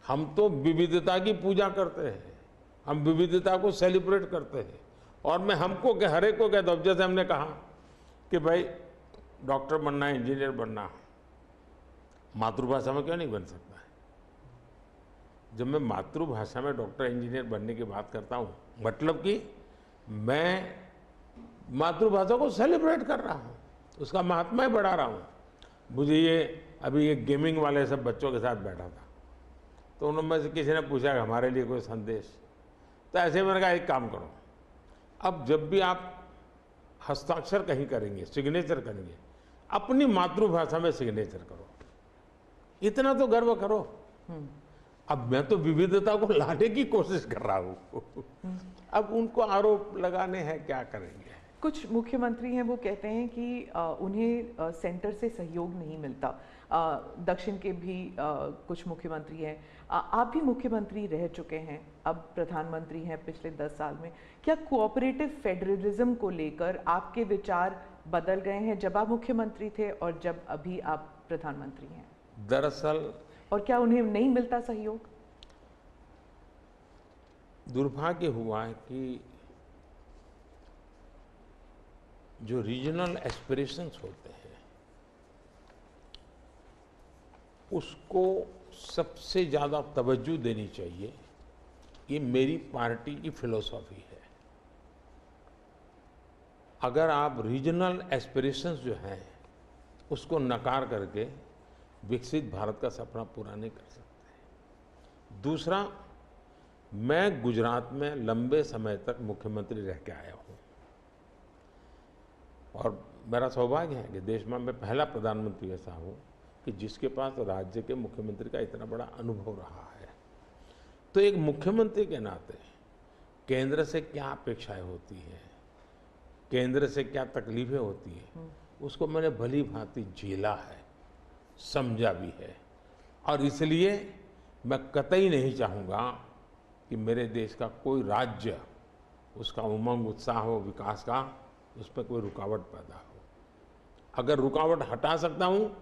हम तो विविधता की पूजा करते हैं, हम विविधता को सेलिब्रेट करते हैं, और मैं हमको क्या, हर एक को कहता हूं, जैसे हमने कहा कि भाई डॉक्टर बनना है, इंजीनियर बनना, मातृभाषा में क्यों नहीं बन सकता है? जब मैं मातृभाषा में डॉक्टर इंजीनियर बनने की बात करता हूँ, मतलब कि मैं मातृभाषा को सेलिब्रेट कर रहा हूँ, उसका महात्मा ही बढ़ा रहा हूँ। मुझे ये अभी ये गेमिंग वाले सब बच्चों के साथ बैठा था, तो उनमें से किसी ने पूछा कि हमारे लिए कोई संदेश, तो ऐसे मैंने कहा एक काम करो, अब जब भी आप हस्ताक्षर कहीं करेंगे, सिग्नेचर करेंगे, अपनी मातृभाषा में सिग्नेचर करो, इतना तो गर्व करो। अब मैं तो विविधता को लाने की कोशिश कर रहा हूँ। अब उनको आरोप लगाने हैं, क्या करेंगे? कुछ मुख्यमंत्री हैं वो कहते हैं कि उन्हें सेंटर से सहयोग नहीं मिलता। दक्षिण के भी कुछ मुख्यमंत्री हैं, आप भी मुख्यमंत्री रह चुके हैं, अब प्रधानमंत्री हैं पिछले 10 साल में। क्या कोऑपरेटिव फेडरलिज्म को लेकर आपके विचार बदल गए हैं जब आप मुख्यमंत्री थे और जब अभी आप प्रधानमंत्री हैं? दरअसल, और क्या उन्हें नहीं मिलता सहयोग? दुर्भाग्य हुआ है कि जो रीजनल एस्पिरेशंस होते हैं उसको सबसे ज़्यादा तवज्जो देनी चाहिए, ये मेरी पार्टी की फिलॉसफी है। अगर आप रीजनल एस्पिरेशंस जो हैं उसको नकार करके विकसित भारत का सपना पूरा नहीं कर सकते। दूसरा, मैं गुजरात में लंबे समय तक मुख्यमंत्री रह के आया हूँ, और मेरा सौभाग्य है कि देश में मैं पहला प्रधानमंत्री ऐसा हूँ कि जिसके पास राज्य के मुख्यमंत्री का इतना बड़ा अनुभव रहा है। तो एक मुख्यमंत्री के नाते केंद्र से क्या अपेक्षाएं होती हैं, केंद्र से क्या तकलीफें होती हैं, उसको मैंने भली भांति झेला है, समझा भी है, और इसलिए मैं कतई नहीं चाहूँगा कि मेरे देश का कोई राज्य, उसका उमंग उत्साह हो विकास का, उस पर कोई रुकावट पैदा हो। अगर रुकावट हटा सकता हूँ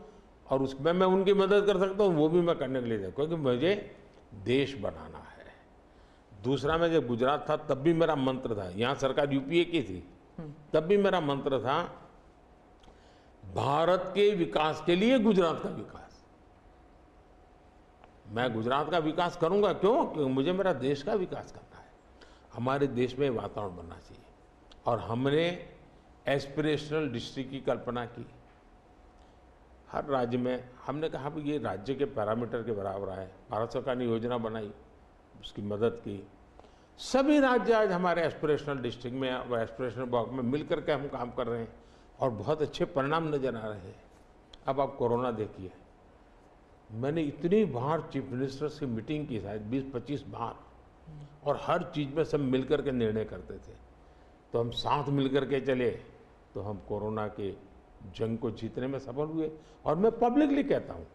और उसमें मैं उनकी मदद कर सकता हूँ, वो भी मैं करने के लिए जाऊँ, क्योंकि मुझे देश बनाना है। दूसरा, मैं जब गुजरात था तब भी मेरा मंत्र था, यहाँ सरकार यूपीए की थी, तब भी मेरा मंत्र था भारत के विकास के लिए गुजरात का विकास। मैं गुजरात का विकास करूंगा, क्यों? क्योंकि मुझे मेरा देश का विकास करना है। हमारे देश में वातावरण बनना चाहिए, और हमने एस्पिरेशनल डिस्ट्रिक्ट की कल्पना की। हर राज्य में हमने कहा कि ये राज्य के पैरामीटर के बराबर है। भारत सरकार ने योजना बनाई, उसकी मदद की। सभी राज्य आज हमारे एस्पिरेशनल डिस्ट्रिक्ट में और एस्पिरेशनल ब्लॉक में मिल करके हम काम कर रहे हैं, और बहुत अच्छे परिणाम नजर आ रहे हैं। अब आप कोरोना देखिए, मैंने इतनी बार चीफ मिनिस्टर से मीटिंग की, शायद 20-25 बार, और हर चीज़ में सब मिल करके निर्णय करते थे। तो हम साथ मिल करके चले तो हम कोरोना के जंग को जीतने में सफल हुए। और मैं पब्लिकली कहता हूँ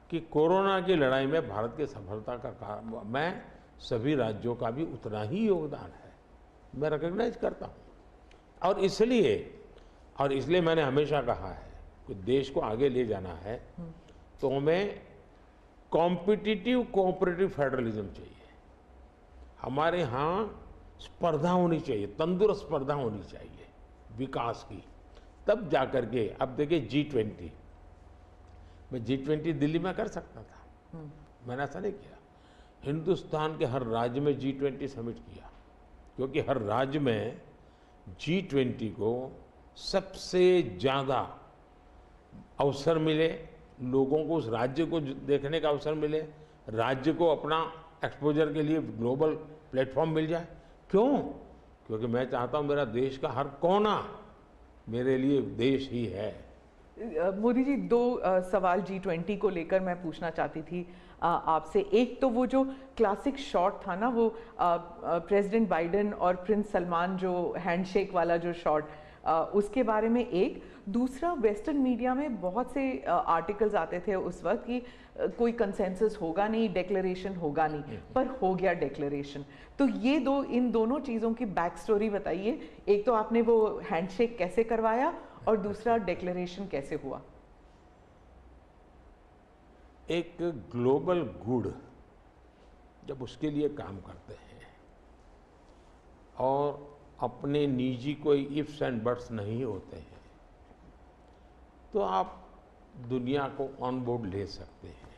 कि कोरोना की लड़ाई में भारत की सफलता का कारण मैं सभी राज्यों का भी उतना ही योगदान है, मैं रिकॉग्नाइज करता हूँ। और इसलिए मैंने हमेशा कहा है कि देश को आगे ले जाना है तो हमें कॉम्पिटिटिव कोऑपरेटिव फेडरलिज्म चाहिए। हमारे यहाँ स्पर्धा होनी चाहिए, तंदुरुस्त स्पर्धा होनी चाहिए विकास की, तब जाकर के। अब देखिए G20, मैं G20 दिल्ली में कर सकता था, मैंने ऐसा नहीं किया। हिंदुस्तान के हर राज्य में G20 समिट किया, क्योंकि हर राज्य में G20 को सबसे ज़्यादा अवसर मिले, लोगों को उस राज्य को देखने का अवसर मिले, राज्य को अपना एक्सपोजर के लिए ग्लोबल प्लेटफॉर्म मिल जाए। क्यों? क्योंकि मैं चाहता हूँ मेरा देश का हर कोना मेरे लिए देश ही है। मोदी जी, दो सवाल G20 को लेकर मैं पूछना चाहती थी आपसे। एक तो वो जो क्लासिक शॉट था ना, वो प्रेसिडेंट बाइडेन और प्रिंस सलमान जो हैंडशेक वाला जो शॉट, उसके बारे में एक। दूसरा, वेस्टर्न मीडिया में बहुत से आर्टिकल्स आते थे उस वक्त कि कोई कंसेंसस होगा नहीं, डिक्लेरेशन होगा नहीं, पर हो गया डिक्लेरेशन। तो ये दो, इन दोनों चीज़ों की बैक स्टोरी बताइए। एक तो आपने वो हैंडशेक कैसे करवाया, और दूसरा डिक्लेरेशन कैसे हुआ? एक ग्लोबल गुड जब उसके लिए काम करते हैं और अपने निजी कोई इफ्स एंड बट्स नहीं होते हैं, तो आप दुनिया को ऑन बोर्ड ले सकते हैं।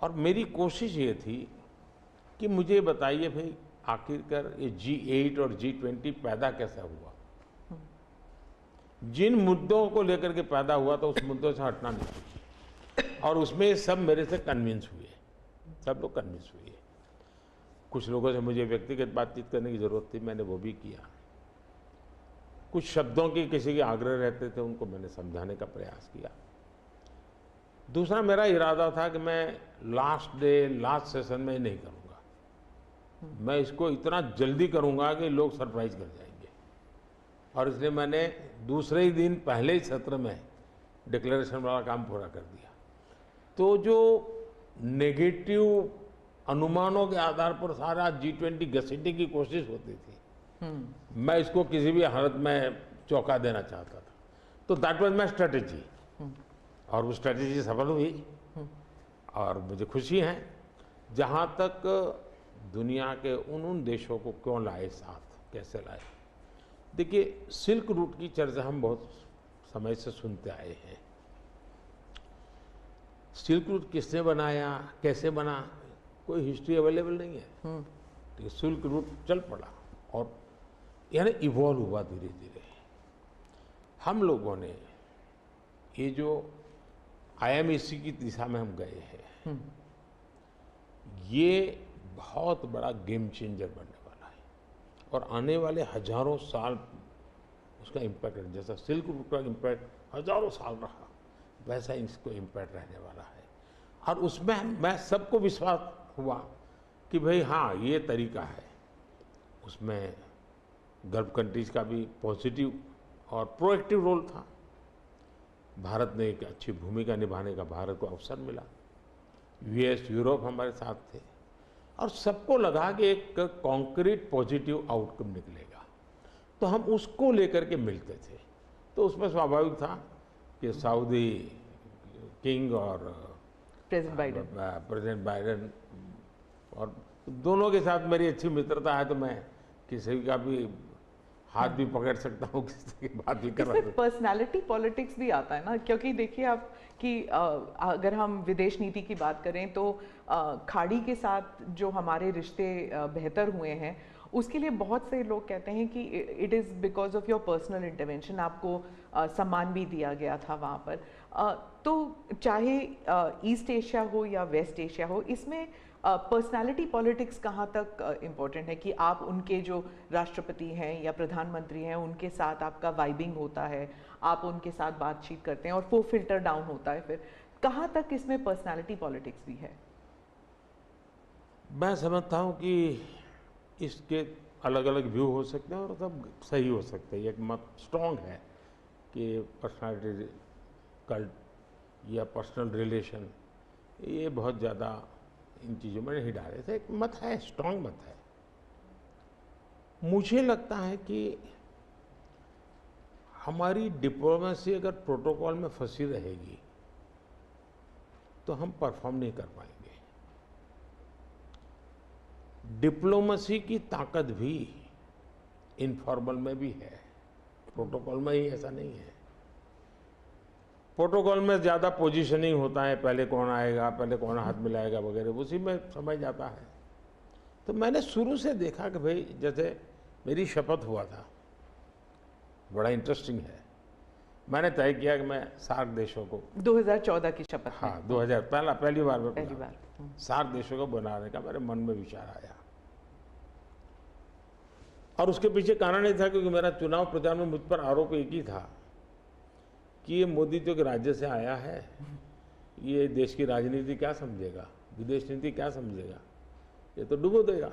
और मेरी कोशिश ये थी कि मुझे बताइए भाई, आखिरकार ये G8 और G20 पैदा कैसा हुआ, जिन मुद्दों को लेकर के पैदा हुआ तो उस मुद्दों से हटना नहीं चाहिए। और उसमें सब मेरे से कन्विंस हुए, सब लोग कन्विंस हुए। कुछ लोगों से मुझे व्यक्तिगत बातचीत करने की ज़रूरत थी, मैंने वो भी किया। कुछ शब्दों की किसी के आग्रह रहते थे, उनको मैंने समझाने का प्रयास किया। दूसरा, मेरा इरादा था कि मैं लास्ट डे, लास्ट सेशन में नहीं करूँगा, मैं इसको इतना जल्दी करूँगा कि लोग सरप्राइज कर जाएंगे। और इसलिए मैंने दूसरे ही दिन, पहले ही सत्र में डिक्लेरेशन वाला काम पूरा कर दिया। तो जो नेगेटिव अनुमानों के आधार पर सारा G20 घसीटने की कोशिश होती थी, मैं इसको किसी भी हालत में चौंका देना चाहता था। तो दैट वाज माय स्ट्रेटेजी, और वो स्ट्रेटेजी सफल हुई। और मुझे खुशी है, जहाँ तक दुनिया के उन देशों को क्यों लाए साथ, कैसे लाए। देखिए, सिल्क रूट की चर्चा हम बहुत समय से सुनते आए हैं। सिल्क रूट किसने बनाया, कैसे बना, कोई हिस्ट्री अवेलेबल नहीं है। तो सिल्क रूट चल पड़ा और यानी इवॉल्व हुआ धीरे धीरे। हम लोगों ने ये जो IMEC की दिशा में हम गए हैं, ये बहुत बड़ा गेम चेंजर बनने वाला है। और आने वाले हजारों साल उसका इम्पैक्ट, जैसा सिल्क रूट का इम्पैक्ट हजारों साल रहा, वैसा इसको इम्पैक्ट रहने वाला है। और उसमें मैं सबको विश्वास हुआ कि भाई हाँ, ये तरीका है। उसमें गल्फ कंट्रीज का भी पॉजिटिव और प्रोएक्टिव रोल था। भारत ने एक अच्छी भूमिका निभाने का भारत को अवसर मिला। US, यूरोप हमारे साथ थे, और सबको लगा कि एक कॉन्क्रीट पॉजिटिव आउटकम निकलेगा, तो हम उसको लेकर के मिलते थे। तो उसमें स्वाभाविक था कि सऊदी किंग और प्रेसिडेंट बाइडेन और दोनों के साथ मेरी अच्छी मित्रता है, तो मैं किसी का भी हाथ भी पकड़ सकता हूँ, किसी की बात भी कर सकता हूँ। पर्सनालिटी पॉलिटिक्स भी आता है ना, क्योंकि देखिए आप कि अगर हम विदेश नीति की बात करें तो खाड़ी के साथ जो हमारे रिश्ते बेहतर हुए हैं, उसके लिए बहुत से लोग कहते हैं कि it is because of your personal intervention. आपको सम्मान भी दिया गया था वहाँ पर। तो चाहे ईस्ट एशिया हो या वेस्ट एशिया हो, इसमें पर्सनालिटी पॉलिटिक्स कहाँ तक इम्पोर्टेंट है कि आप उनके जो राष्ट्रपति हैं या प्रधानमंत्री हैं, उनके साथ आपका वाइबिंग होता है, आप उनके साथ बातचीत करते हैं और वो फिल्टर डाउन होता है। फिर कहाँ तक इसमें पर्सनालिटी पॉलिटिक्स भी है? मैं समझता हूँ कि इसके अलग अलग व्यू हो सकते हैं और सब सही हो सकते हैं। एक मत स्ट्रॉन्ग है कि पर्सनालिटी कल्ट या पर्सनल रिलेशन, ये बहुत ज़्यादा इन चीज़ों में नहीं डाले थे। एक मत है, स्ट्रॉन्ग मत है। मुझे लगता है कि हमारी डिप्लोमेसी अगर प्रोटोकॉल में फंसी रहेगी तो हम परफॉर्म नहीं कर पाएंगे। डिप्लोमेसी की ताकत भी इनफॉर्मल में भी है, प्रोटोकॉल में ही ऐसा नहीं है। प्रोटोकॉल में ज़्यादा पोजीशनिंग होता है, पहले कौन आएगा, पहले कौन हाथ मिलाएगा वगैरह, उसी में समझ जाता है। तो मैंने शुरू से देखा कि भाई, जैसे मेरी शपथ हुआ था, बड़ा इंटरेस्टिंग है। मैंने तय किया कि मैं सार्क देशों को 2014 की शपथ में। हाँ 2000 पहली बार में पहली बार। सार्क देशों को बनाने का मेरे मन में विचार आया। और उसके पीछे कारण ये था क्योंकि मेरा चुनाव प्रचार में मुझ पर आरोप एक ही था कि ये मोदी तो एक राज्य से आया है, ये देश की राजनीति क्या समझेगा, विदेश नीति क्या समझेगा, ये तो डुबो देगा।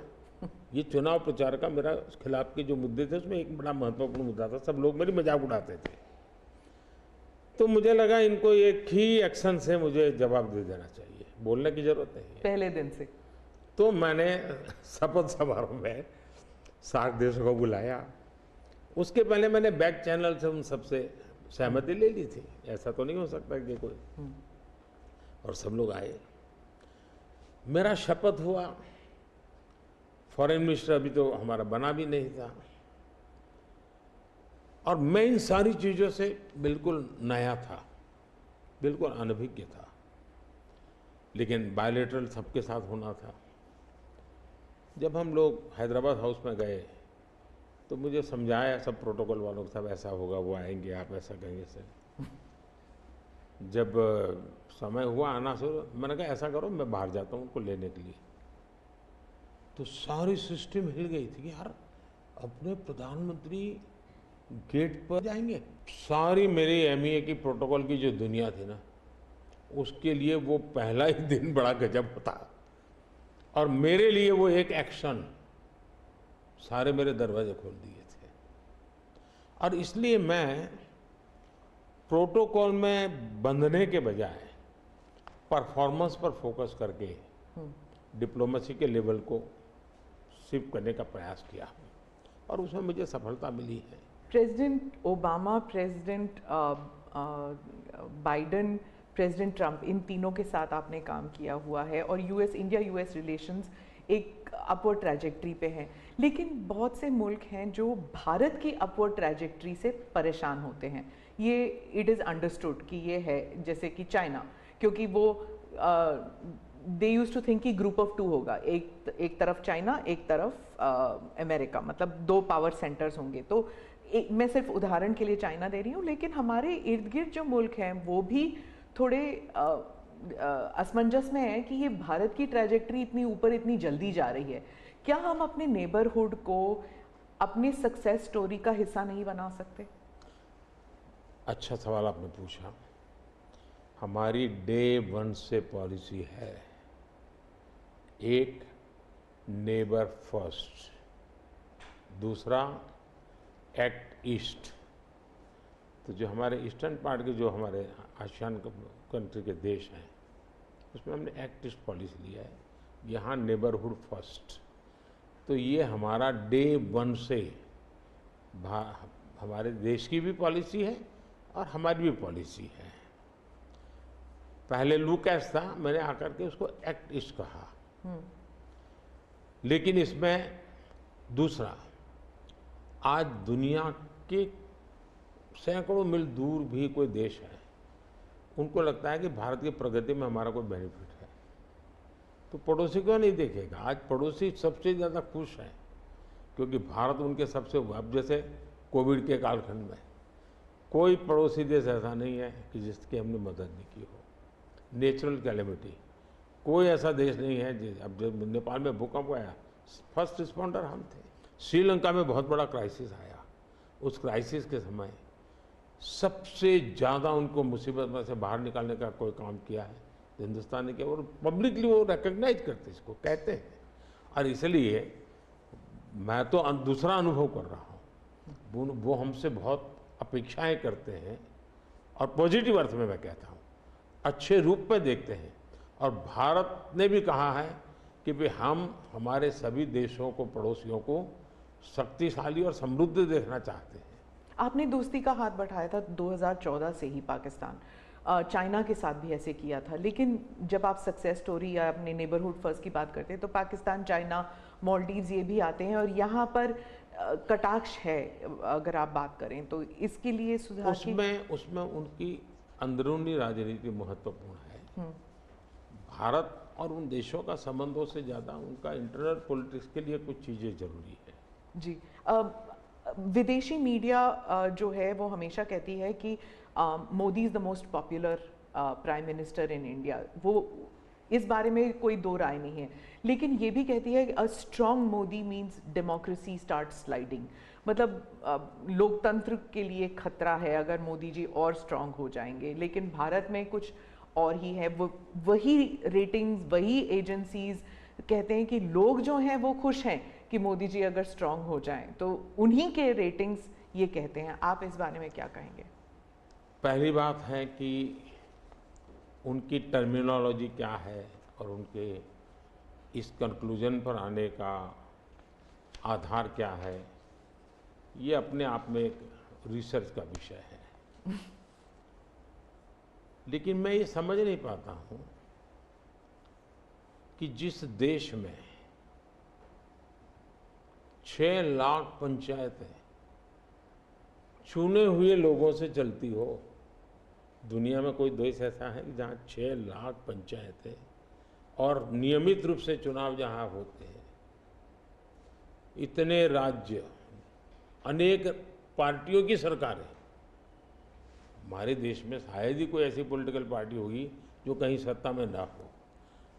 ये चुनाव प्रचार का मेरा खिलाफ के जो मुद्दे थे उसमें एक बड़ा महत्वपूर्ण मुद्दा था। सब लोग मेरी मजाक उड़ाते थे, तो मुझे लगा इनको एक ही एक्शन से मुझे जवाब दे देना चाहिए, बोलने की जरूरत नहीं है पहले दिन से। तो मैंने शपथ समारोह में सार्क देशों को बुलाया। उसके पहले मैंने बैक चैनल से उन सबसे सहमति ले ली थी, ऐसा तो नहीं हो सकता कि कोई, और सब लोग आए। मेरा शपथ हुआ। फॉरेन मिनिस्टर अभी तो हमारा बना भी नहीं था, और मैं इन सारी चीज़ों से बिल्कुल नया था, बिल्कुल अनभिज्ञ था, लेकिन बायलैटरल सबके साथ होना था। जब हम लोग हैदराबाद हाउस में गए तो मुझे समझाया सब प्रोटोकॉल वालों को, सब ऐसा होगा, वो आएंगे, आप ऐसा कहेंगे सर। जब समय हुआ आना शुरू, मैंने कहा ऐसा करो मैं बाहर जाता हूँ उनको लेने के लिए, तो सारी सिस्टम हिल गई थी कि यार अपने प्रधानमंत्री गेट पर जाएंगे। सारी मेरी एमईए की प्रोटोकॉल की जो दुनिया थी ना, उसके लिए वो पहला ही दिन बड़ा गजब होता, और मेरे लिए वो एक एक्शन सारे मेरे दरवाजे खोल दिए थे। और इसलिए मैं प्रोटोकॉल में बंधने के बजाय परफॉर्मेंस पर फोकस करके डिप्लोमेसी के लेवल को शिफ्ट करने का प्रयास किया हूँ, और उसमें मुझे सफलता मिली है। President Obama, president Biden, president Trump, इन तीनों के साथ आपने काम किया हुआ है, और इंडिया यूएस रिलेशंस एक अपवर्ड ट्रैजेक्टरी पे हैं। लेकिन बहुत से मुल्क हैं जो भारत की अपवर्ड ट्रैजेक्टरी से परेशान होते हैं। ये इट इज़ अंडरस्टूड कि ये है, जैसे कि चाइना, क्योंकि वो दे यूज टू थिंक कि ग्रुप ऑफ 2 होगा, एक तरफ चाइना, एक तरफ अमेरिका, मतलब 2 पावर सेंटर्स होंगे। तो मैं सिर्फ उदाहरण के लिए चाइना दे रही हूँ, लेकिन हमारे इर्द गिर्द जो मुल्क हैं वो भी थोड़े असमंजस में है कि ये भारत की ट्रैजेक्टरी इतनी ऊपर इतनी जल्दी जा रही है। क्या हम अपने नेबरहुड को अपनी सक्सेस स्टोरी का हिस्सा नहीं बना सकते? अच्छा सवाल आपने पूछा। हमारी डे 1 से पॉलिसी है, एक नेबर फर्स्ट, दूसरा एक्ट ईस्ट। तो जो हमारे ईस्टर्न पार्ट के जो हमारे आसियान कंट्री के देश हैं, उसमें हमने एक्ट ईस्ट पॉलिसी लिया है, यहाँ नेबरहुड फर्स्ट। तो ये हमारा डे 1 से हमारे देश की भी पॉलिसी है और हमारी भी पॉलिसी है। पहले लूकैस था, मैंने आकर के उसको एक्ट ईस्ट कहा। लेकिन इसमें दूसरा, आज दुनिया के सैकड़ों मील दूर भी कोई देश है, उनको लगता है कि भारत की प्रगति में हमारा कोई बेनिफिट है, तो पड़ोसी को नहीं देखेगा। आज पड़ोसी सबसे ज़्यादा खुश हैं क्योंकि भारत उनके सबसे, अब जैसे कोविड के कालखंड में कोई पड़ोसी देश ऐसा नहीं है कि जिसकी हमने मदद नहीं की हो। नेचुरल कैलेमिटी, कोई ऐसा देश नहीं है। अब जब नेपाल में भूकंप आया, फर्स्ट रिस्पॉन्डर हम थे। श्रीलंका में बहुत बड़ा क्राइसिस आया, उस क्राइसिस के समय सबसे ज़्यादा उनको मुसीबत में से बाहर निकालने का कोई काम किया है हिंदुस्तान ने किया, और पब्लिकली वो रिकग्नाइज करते, इसको कहते हैं। और इसलिए मैं तो दूसरा अनुभव कर रहा हूँ, वो हमसे बहुत अपेक्षाएं करते हैं, और पॉजिटिव अर्थ में मैं कहता हूँ, अच्छे रूप में देखते हैं। और भारत ने भी कहा है कि भाई हम हमारे सभी देशों को, पड़ोसियों को शक्तिशाली और समृद्ध देखना चाहते हैं। आपने दोस्ती का हाथ बढ़ाया था 2014 से ही पाकिस्तान, चाइना के साथ भी ऐसे किया था। लेकिन जब आप सक्सेस स्टोरी या अपने नेबरहुड फर्स्ट की बात करते हैं तो पाकिस्तान, चाइना, मालदीव्स ये भी आते हैं, और यहाँ पर कटाक्ष है अगर आप बात करें तो। इसके लिए सुधार उसमें उनकी अंदरूनी राजनीति महत्वपूर्ण है। भारत और उन देशों का संबंधों से ज़्यादा उनका इंटरनल पॉलिटिक्स के लिए कुछ चीज़ें जरूरी है। जी, विदेशी मीडिया जो है वो हमेशा कहती है कि Modi is the most popular prime minister in India. वो इस बारे में कोई दो राय नहीं है, लेकिन ये भी कहती है a strong Modi means democracy start sliding. मतलब लोकतंत्र के लिए खतरा है अगर मोदी जी और स्ट्रॉन्ग हो जाएंगे, लेकिन भारत में कुछ और ही है। वो वही रेटिंग्स, वही एजेंसीज कहते हैं कि लोग जो हैं वो खुश हैं कि मोदी जी अगर स्ट्रॉन्ग हो जाएं, तो उन्हीं के रेटिंग्स ये कहते हैं। आप इस बारे में क्या कहेंगे? पहली बात है कि उनकी टर्मिनोलॉजी क्या है और उनके इस कंक्लूजन पर आने का आधार क्या है, ये अपने आप में एक रिसर्च का विषय है। लेकिन मैं ये समझ नहीं पाता हूँ कि जिस देश में 6 लाख पंचायतें चुने हुए लोगों से चलती हो, दुनिया में कोई देश ऐसा है कि जहाँ 6 लाख पंचायतें और नियमित रूप से चुनाव जहाँ होते हैं, इतने राज्य, अनेक पार्टियों की सरकारें, हमारे देश में शायद ही कोई ऐसी पॉलिटिकल पार्टी होगी जो कहीं सत्ता में ना हो।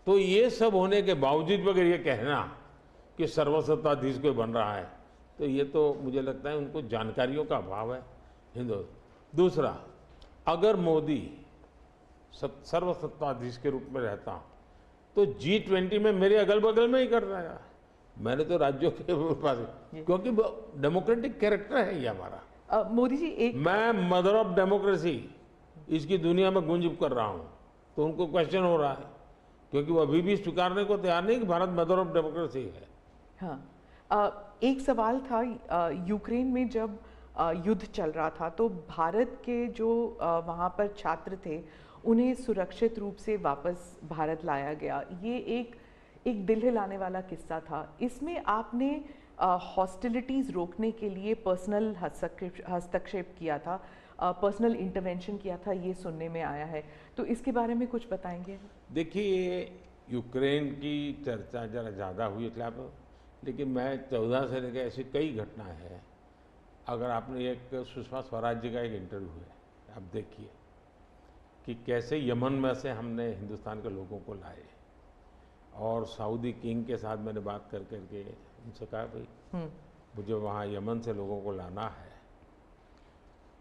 तो ये सब होने के बावजूद अगर ये कहना कि सर्वसत्ताधीश कोई बन रहा है, तो ये तो मुझे लगता है उनको जानकारियों का अभाव है। हिंदू दूसरा, अगर मोदी सर्वसत्ताधीश के रूप में रहता तो G20 में मेरे अगल बगल में ही कर रहा है। मैंने तो राज्यों के पास, क्योंकि डेमोक्रेटिक कैरेक्टर है ये हमारा। मोदी जी एक, मैं मदर ऑफ डेमोक्रेसी इसकी दुनिया में गुंज कर रहा हूँ, तो उनको क्वेश्चन हो रहा है, क्योंकि वो अभी भी स्वीकारने को तैयार नहीं कि भारत मदर ऑफ डेमोक्रेसी है। हाँ, एक सवाल था, यूक्रेन में जब युद्ध चल रहा था तो भारत के जो वहाँ पर छात्र थे उन्हें सुरक्षित रूप से वापस भारत लाया गया। ये एक दिल हिलाने वाला किस्सा था। इसमें आपने हॉस्टिलिटीज़ रोकने के लिए पर्सनल हस्तक्षेप किया था, पर्सनल इंटरवेंशन किया था, ये सुनने में आया है। तो इसके बारे में कुछ बताएंगे? देखिए, यूक्रेन की चर्चा जरा ज़्यादा हुई खिलाफ, लेकिन मैं 14 से लेकर ऐसी कई घटनाएं हैं। अगर आपने एक सुषमा स्वराज जी का एक इंटरव्यू है, आप देखिए कि कैसे यमन में से हमने हिंदुस्तान के लोगों को लाए, और सऊदी किंग के साथ मैंने बात कर करके उनसे कहा भाई मुझे वहाँ यमन से लोगों को लाना है,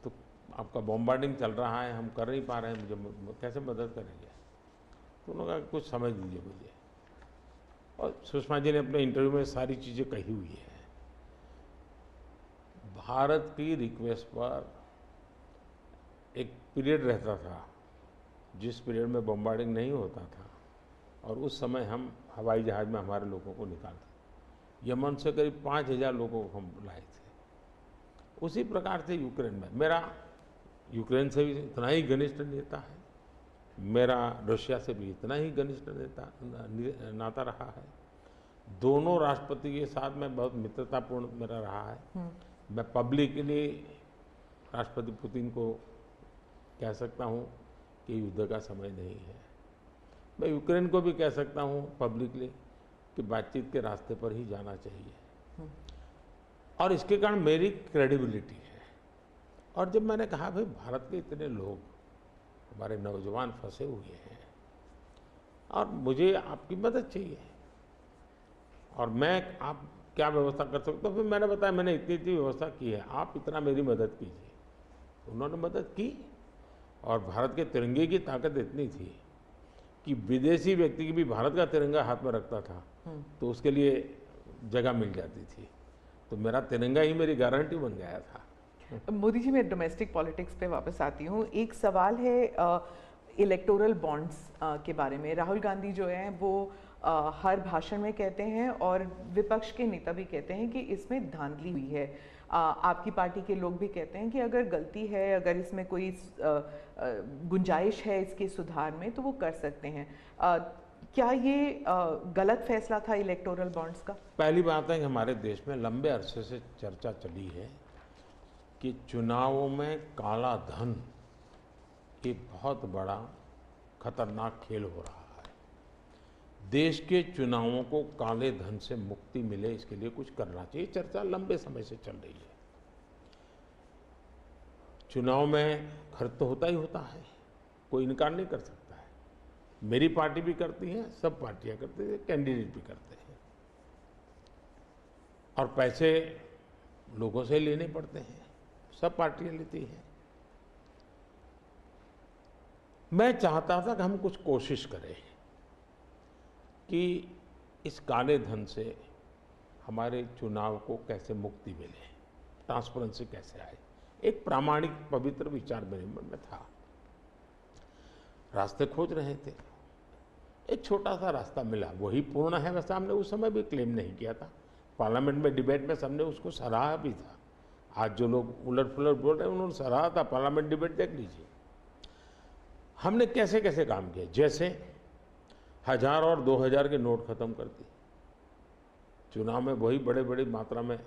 तो आपका बॉम्बार्डिंग चल रहा है, हम कर नहीं पा रहे हैं, मुझे कैसे मदद करेंगे? तो उन्होंने कहा कुछ समझ लीजिए मुझे। और सुषमा जी ने अपने इंटरव्यू में सारी चीज़ें कही हुई है। भारत की रिक्वेस्ट पर एक पीरियड रहता था जिस पीरियड में बॉम्बार्डिंग नहीं होता था, और उस समय हम हवाई जहाज़ में हमारे लोगों को निकालते। यमन से करीब 5000 लोगों को हम लाए थे। उसी प्रकार से यूक्रेन में, मेरा यूक्रेन से भी इतना ही घनिष्ठ नेता है, मेरा रशिया से भी इतना ही घनिष्ठ नाता रहा है। दोनों राष्ट्रपति के साथ में बहुत मित्रतापूर्ण मेरा रहा है। मैं पब्लिकली राष्ट्रपति पुतिन को कह सकता हूँ कि युद्ध का समय नहीं है। मैं यूक्रेन को भी कह सकता हूँ पब्लिकली कि बातचीत के रास्ते पर ही जाना चाहिए, और इसके कारण मेरी क्रेडिबिलिटी है। और जब मैंने कहा भाई भारत के इतने लोग, हमारे नौजवान फंसे हुए हैं और मुझे आपकी मदद चाहिए, और मैं आप क्या व्यवस्था कर सकते हो? फिर मैंने बताया मैंने इतनी व्यवस्था की है, आप इतना मेरी मदद कीजिए। उन्होंने मदद की, और भारत के तिरंगे की ताकत इतनी थी कि विदेशी व्यक्ति की भी भारत का तिरंगा हाथ में रखता था तो उसके लिए जगह मिल जाती थी। तो मेरा तिरंगा ही मेरी गारंटी बन गया था। मोदी जी, मैं डोमेस्टिक पॉलिटिक्स पे वापस आती हूँ। एक सवाल है इलेक्टोरल बॉन्ड्स के बारे में। राहुल गांधी जो हैं वो हर भाषण में कहते हैं, और विपक्ष के नेता भी कहते हैं कि इसमें धांधली हुई है। आपकी पार्टी के लोग भी कहते हैं कि अगर गलती है, अगर इसमें कोई गुंजाइश है इसके सुधार में, तो वो कर सकते हैं। क्या ये गलत फैसला था इलेक्टोरल बॉन्ड्स का? पहली बात है कि हमारे देश में लंबे अरसे से चर्चा चली है कि चुनावों में काला धन एक बहुत बड़ा खतरनाक खेल हो रहा है। देश के चुनावों को काले धन से मुक्ति मिले, इसके लिए कुछ करना चाहिए। चर्चा लंबे समय से चल रही है। चुनाव में खर्च तो होता ही होता है, कोई इनकार नहीं कर सकता है। मेरी पार्टी भी करती है, सब पार्टियां करती है, कैंडिडेट भी करते हैं, और पैसे लोगों से लेने पड़ते हैं, सब पार्टियां लेती हैं। मैं चाहता था कि हम कुछ कोशिश करें कि इस काले धन से हमारे चुनाव को कैसे मुक्ति मिले, ट्रांसपेरेंसी कैसे आए। एक प्रामाणिक पवित्र विचार मेरे मन में था, रास्ते खोज रहे थे, एक छोटा सा रास्ता मिला, वही पूर्ण है वैसा हमने उस समय भी क्लेम नहीं किया था। पार्लियामेंट में डिबेट में सबने उसको सराहा भी था। आज जो लोग उलट पुलट बोल रहे हैं उन्होंने सराहा था, पार्लियामेंट डिबेट देख लीजिए। हमने कैसे कैसे काम किया, जैसे 1000 और 2000 के नोट खत्म कर दिए। चुनाव में वही बड़े बड़ी मात्रा में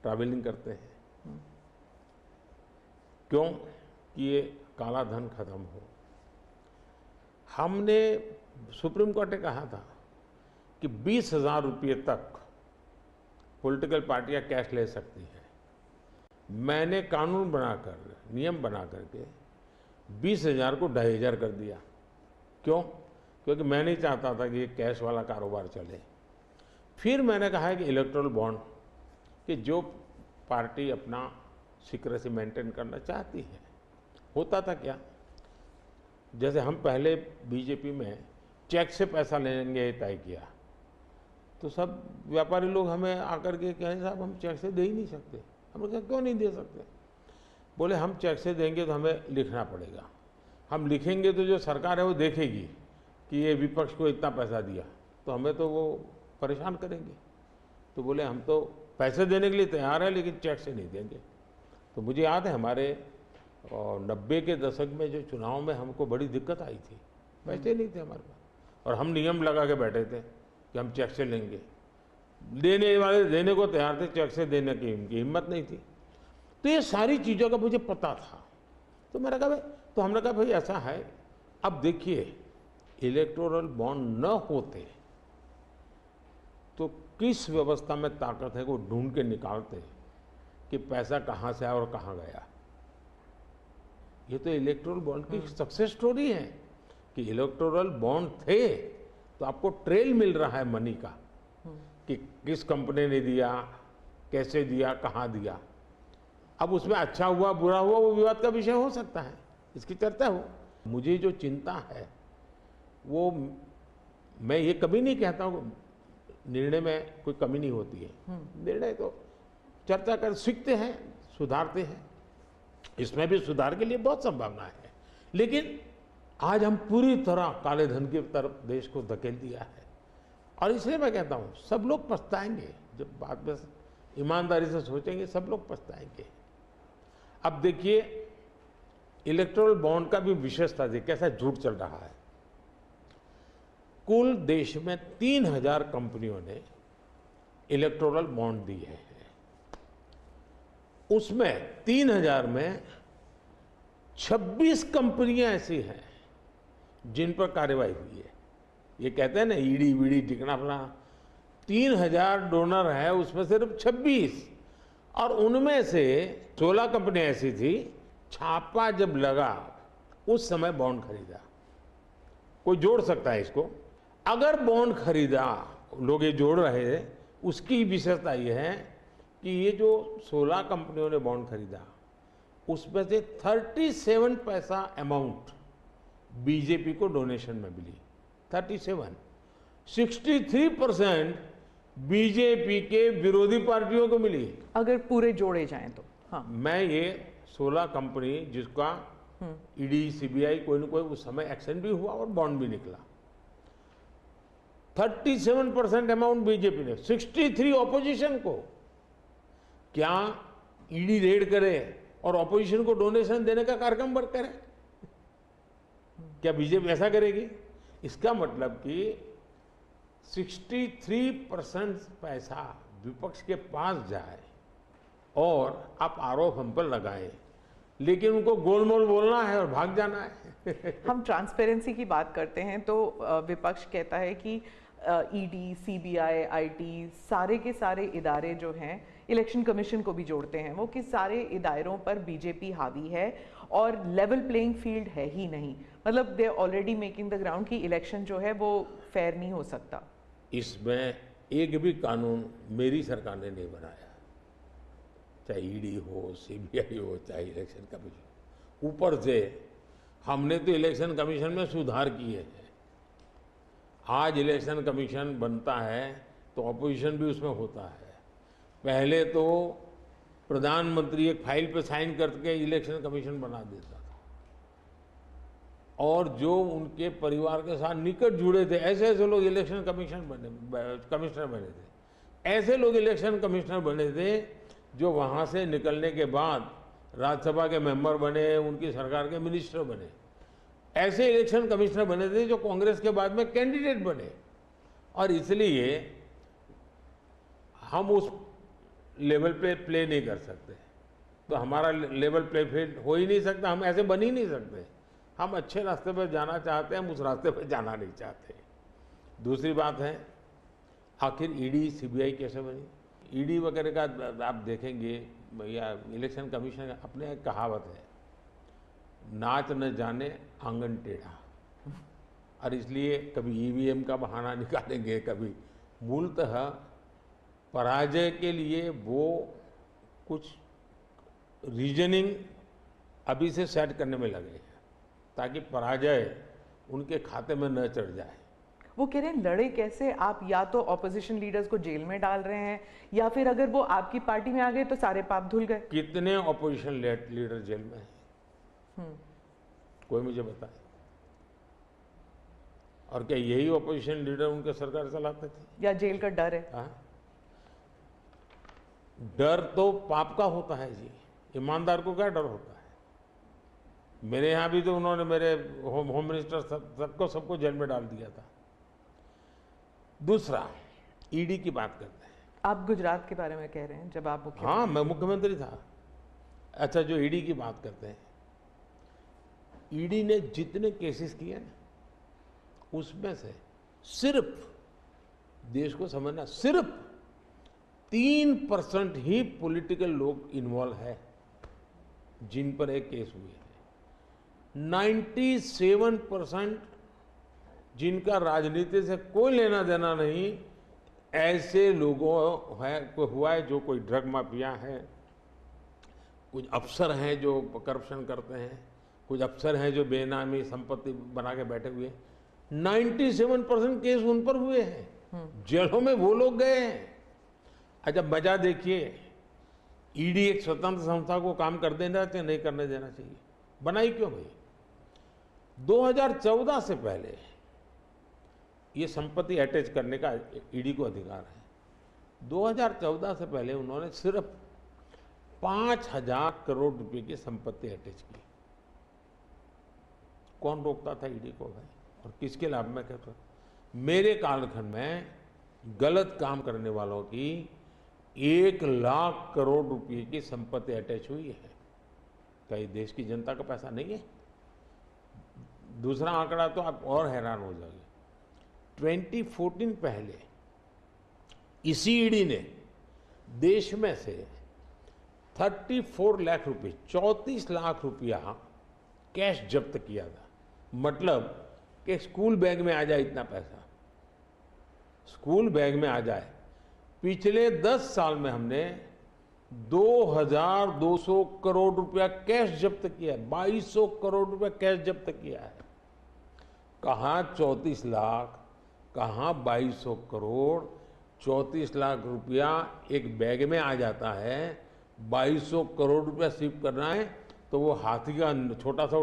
ट्रैवलिंग करते हैं, क्यों कि ये काला धन खत्म हो। हमने सुप्रीम कोर्ट ने कहा था कि 20,000 रुपये तक पॉलिटिकल पार्टियां कैश ले सकती हैं। मैंने कानून बनाकर, नियम बना करके 20,000 को 2,500 कर दिया। क्यों? क्योंकि मैं नहीं चाहता था कि ये कैश वाला कारोबार चले। फिर मैंने कहा है कि इलेक्टोरल बॉन्ड, कि जो पार्टी अपना सीक्रेसी मेंटेन करना चाहती है। होता था क्या, जैसे हम पहले बीजेपी में चेक से पैसा लेंगे तय किया, तो सब व्यापारी लोग हमें आकर के कहें साहब हम चेक से दे ही नहीं सकते। हमने कहा क्यों नहीं दे सकते? बोले हम चेक से देंगे तो हमें लिखना पड़ेगा, हम लिखेंगे तो जो सरकार है वो देखेगी कि ये विपक्ष को इतना पैसा दिया, तो हमें तो वो परेशान करेंगे। तो बोले हम तो पैसे देने के लिए तैयार है लेकिन चेक से नहीं देंगे। तो मुझे याद है हमारे 90 के दशक में जो चुनाव में हमको बड़ी दिक्कत आई थी, पैसे नहीं थे हमारे पास, और हम नियम लगा के बैठे थे कि हम चेक से लेंगे। देने वाले देने को तैयार थे, चेक से देने की उनकी हिम्मत नहीं थी। तो ये सारी चीज़ों का मुझे पता था। तो मैंने कहा भाई, तो हमने कहा भाई ऐसा है, अब देखिए इलेक्टोरल बॉन्ड न होते तो किस व्यवस्था में ताकत है वो ढूंढ के निकालते कि पैसा कहाँ से आया और कहाँ गया। ये तो इलेक्टोरल बॉन्ड की सक्सेस स्टोरी है कि इलेक्टोरल बॉन्ड थे तो आपको ट्रेल मिल रहा है मनी का, कि किस कंपनी ने दिया, कैसे दिया, कहाँ दिया। अब उसमें अच्छा हुआ बुरा हुआ वो विवाद का विषय हो सकता है, इसकी चर्चा हो। मुझे जो चिंता है वो, मैं ये कभी नहीं कहता हूँ निर्णय में कोई कमी नहीं होती है, निर्णय तो चर्चा कर सीखते हैं, सुधारते हैं, इसमें भी सुधार के लिए बहुत संभावना है। लेकिन आज हम पूरी तरह काले धन की तरफ देश को धकेल दिया है, और इसलिए मैं कहता हूँ सब लोग पछताएंगे जब बाद में ईमानदारी से सोचेंगे, सब लोग पछताएंगे। अब देखिए इलेक्टोरल बॉन्ड का भी विशेषता थी, कैसा झूठ चल रहा है। कुल देश में 3000 कंपनियों ने इलेक्टोरल बॉन्ड दिए हैं, उसमें 3000 में 26 कंपनियां ऐसी हैं जिन पर कार्रवाई हुई है। ये कहते हैं ना ईडी वीडी टिकना फला, 3000 डोनर है उसमें सिर्फ 26, और उनमें से 16 कंपनियां ऐसी थी छापा जब लगा उस समय बॉन्ड खरीदा। कोई जोड़ सकता है इसको, अगर बॉन्ड खरीदा, लोग ये जोड़ रहे हैं, उसकी विशेषता ये है कि ये जो 16 कंपनियों ने बॉन्ड खरीदा उसमें से 37 पैसा अमाउंट बीजेपी को डोनेशन में मिली। 63% बीजेपी के विरोधी पार्टियों को मिली, अगर पूरे जोड़े जाएं तो। हाँ, मैं ये 16 कंपनी जिसका ईडी सीबीआई कोई न कोई उस समय एक्शन भी हुआ और बॉन्ड भी निकला, 37% अमाउंट बीजेपी ने, 63 ऑपोजिशन को। क्या ईडी रेड करे और ऑपोजिशन को डोनेशन देने का कार्यक्रम वर्क करे? क्या बीजेपी ऐसा करेगी? इसका मतलब कि 63% पैसा विपक्ष के पास जाए और आप आरोप हम पर लगाएं, लेकिन उनको गोलमोल बोलना है और भाग जाना है। हम ट्रांसपेरेंसी की बात करते हैं तो विपक्ष कहता है कि ईडी, सीबीआई, आईटी, सारे के सारे इदारे जो हैं, इलेक्शन कमीशन को भी जोड़ते हैं वो, कि सारे इदारों पर बीजेपी हावी है और लेवल प्लेइंग फील्ड है ही नहीं। मतलब they already making the ground कि इलेक्शन जो है वो फेयर नहीं हो सकता। इसमें एक भी कानून मेरी सरकार ने नहीं बनाया, चाहे ईडी हो, सीबीआई हो, चाहे इलेक्शन कमीशन। ऊपर से हमने तो इलेक्शन कमीशन में सुधार किए हैं। आज इलेक्शन कमीशन बनता है तो अपोजिशन भी उसमें होता है। पहले तो प्रधानमंत्री एक फाइल पे साइन करके इलेक्शन कमीशन बना देता था, और जो उनके परिवार के साथ निकट जुड़े थे ऐसे ऐसे लोग इलेक्शन कमिश्नर बने थे। ऐसे लोग इलेक्शन कमिश्नर बने थे जो वहाँ से निकलने के बाद राज्यसभा के मेंबर बने, उनकी सरकार के मिनिस्टर बने। ऐसे इलेक्शन कमिश्नर बने थे जो कांग्रेस के बाद में कैंडिडेट बने, और इसलिए हम उस लेवल पे प्ले नहीं कर सकते। तो हमारा लेवल प्ले फील्ड हो ही नहीं सकता, हम ऐसे बन ही नहीं सकते। हम अच्छे रास्ते पर जाना चाहते हैं, हम उस रास्ते पर जाना नहीं चाहते। दूसरी बात है, आखिर ईडी सीबीआई कैसे बनी? ईडी वगैरह का आप देखेंगे या इलेक्शन कमीशन का अपने एक कहावत है, नाच न जाने आंगन टेढ़ा। और इसलिए कभी ईवीएम का बहाना निकालेंगे, कभी मूलतः पराजय के लिए वो कुछ रीजनिंग अभी से सेट करने में लगे हैं ताकि पराजय उनके खाते में न चढ़ जाए। वो कह रहे हैं लड़े कैसे आप? या तो ऑपोजिशन लीडर्स को जेल में डाल रहे हैं, या फिर अगर वो आपकी पार्टी में आ गए तो सारे पाप धुल गए। कितने ऑपोजिशन लीडर जेल में हैं? कोई मुझे बताए। और क्या यही ऑपोजिशन लीडर उनके सरकार चलाते थे? या जेल का डर है? हाँ, डर तो पाप का होता है जी, ईमानदार को क्या डर होता है? मेरे यहाँ भी तो उन्होंने मेरे होम मिनिस्टर सबको जेल में डाल दिया था। दूसरा, ईडी की बात करते हैं। आप गुजरात के बारे में कह रहे हैं जब आप मुख्यमंत्री? हाँ, मैं मुख्यमंत्री था। अच्छा, जो ईडी की बात करते हैं, ईडी ने जितने केसेस किए ना, उसमें से सिर्फ, देश को समझना, सिर्फ 3% ही पॉलिटिकल लोग इन्वॉल्व है जिन पर एक केस हुए हैं। 97% जिनका राजनीति से कोई लेना देना नहीं, ऐसे लोगों है को हुआ है जो कोई ड्रग माफिया है, कुछ अफसर हैं जो करप्शन करते हैं, कुछ अफसर हैं जो बेनामी संपत्ति बना के बैठे हुए हैं। 97% केस उन पर हुए हैं, जेलों में वो लोग गए हैं। अच्छा, मजा देखिए, ईडी एक स्वतंत्र संस्था को काम कर देना चाहिए, नहीं करने देना चाहिए? बनाई क्यों भाई? 2014 से पहले ये संपत्ति अटैच करने का ईडी को अधिकार है। 2014 से पहले उन्होंने सिर्फ 5,000 करोड़ रुपए की संपत्ति अटैच की। कौन रोकता था ईडी को भाई? और किसके लाभ में कहता? मेरे कालखंड में गलत काम करने वालों की 1 लाख करोड़ रुपए की संपत्ति अटैच हुई है। क्या ये देश की जनता का पैसा नहीं है? दूसरा आंकड़ा तो आप और हैरान हो जाओगे। 2014 पहले इसी ईडी ने देश में से 34 लाख रुपए, 34 लाख रुपया कैश जब्त किया था। मतलब कि स्कूल बैग में आ जाए इतना पैसा, स्कूल बैग में आ जाए। पिछले 10 साल में हमने 2,200 करोड़ रुपया कैश जब्त किया है। 2,200 करोड़ रुपया कैश जब्त किया है। कहाँ 34 लाख, कहाँ 2,200 करोड़। 34 लाख रुपया एक बैग में आ जाता है, 2,200 करोड़ रुपया शिफ्ट करना है तो वो हाथी का छोटा सा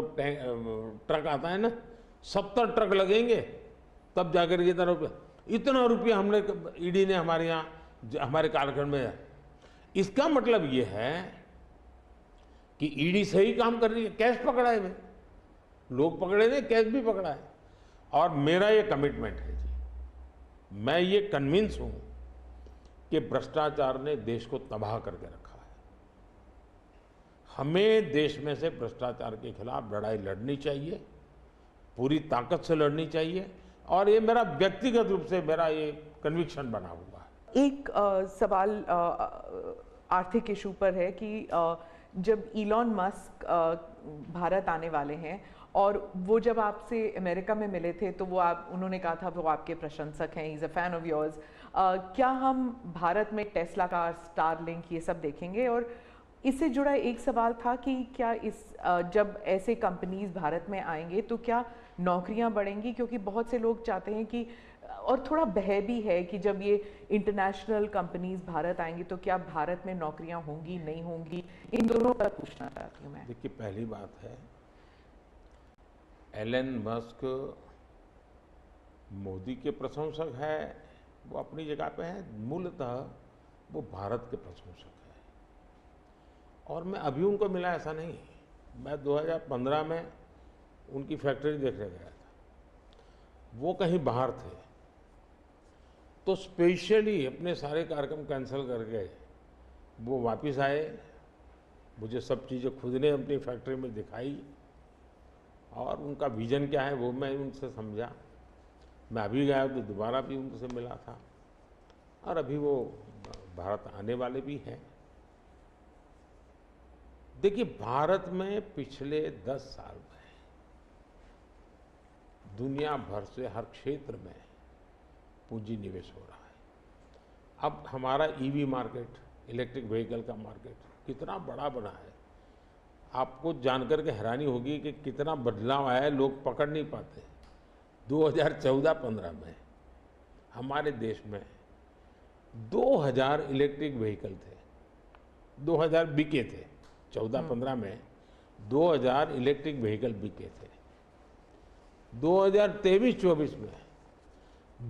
ट्रक आता है ना, 70 ट्रक लगेंगे तब जाकर इतना रुपया हमने ईडी ने हमारे यहाँ हमारे कालखंड में। इसका मतलब ये है कि ईडी सही काम कर रही है। कैश पकड़ा है भाई, लोग पकड़े नहीं, कैश भी पकड़ा है। और मेरा ये कमिटमेंट है जी, मैं ये कन्विंस हूं कि भ्रष्टाचार ने देश को तबाह करके रखा है। हमें देश में से भ्रष्टाचार के खिलाफ लड़ाई लड़नी चाहिए, पूरी ताकत से लड़नी चाहिए। और ये मेरा व्यक्तिगत रूप से मेरा ये कन्विक्शन बना हुआ है। एक सवाल आर्थिक इशू पर है कि जब इलॉन मस्क भारत आने वाले हैं और वो जब आपसे अमेरिका में मिले थे तो उन्होंने कहा था वो आपके प्रशंसक हैं, is a fan of yours. क्या हम भारत में टेस्ला का, स्टारलिंक, ये सब देखेंगे? और इससे जुड़ा एक सवाल था कि क्या जब ऐसे कंपनीज भारत में आएंगे तो क्या नौकरियां बढ़ेंगी? क्योंकि बहुत से लोग चाहते हैं कि, और थोड़ा भय भी है कि जब ये इंटरनेशनल कंपनीज भारत आएंगी तो क्या भारत में नौकरियां होंगी, नहीं होंगी? इन दोनों पर पूछना चाहती हूँ मैं। देखिए, पहली बात है, एलन मस्क मोदी के प्रशंसक है, वो अपनी जगह पे है। मूलतः वो भारत के प्रशंसक है और मैं अभी उनको मिला ऐसा नहीं। मैं 2015 में उनकी फैक्ट्री देखने गया था, वो कहीं बाहर थे, तो स्पेशली अपने सारे कार्यक्रम कैंसिल करके वो वापस आए। मुझे सब चीज़ें खुद ने अपनी फैक्ट्री में दिखाई और उनका विजन क्या है वो मैं उनसे समझा। मैं अभी गया तो दोबारा भी उनसे मिला था और अभी वो भारत आने वाले भी हैं। देखिए, भारत में पिछले 10 साल में दुनिया भर से हर क्षेत्र में पूंजी निवेश हो रहा है। अब हमारा ईवी मार्केट, इलेक्ट्रिक व्हीकल का मार्केट कितना बड़ा बना है, आपको जानकर के हैरानी होगी कि कितना बदलाव आया है, लोग पकड़ नहीं पाते। 2014-15 में हमारे देश में 2000 इलेक्ट्रिक व्हीकल थे, 2000 बिके थे। 14-15 में 2000 इलेक्ट्रिक व्हीकल बिके थे। 2023-24 में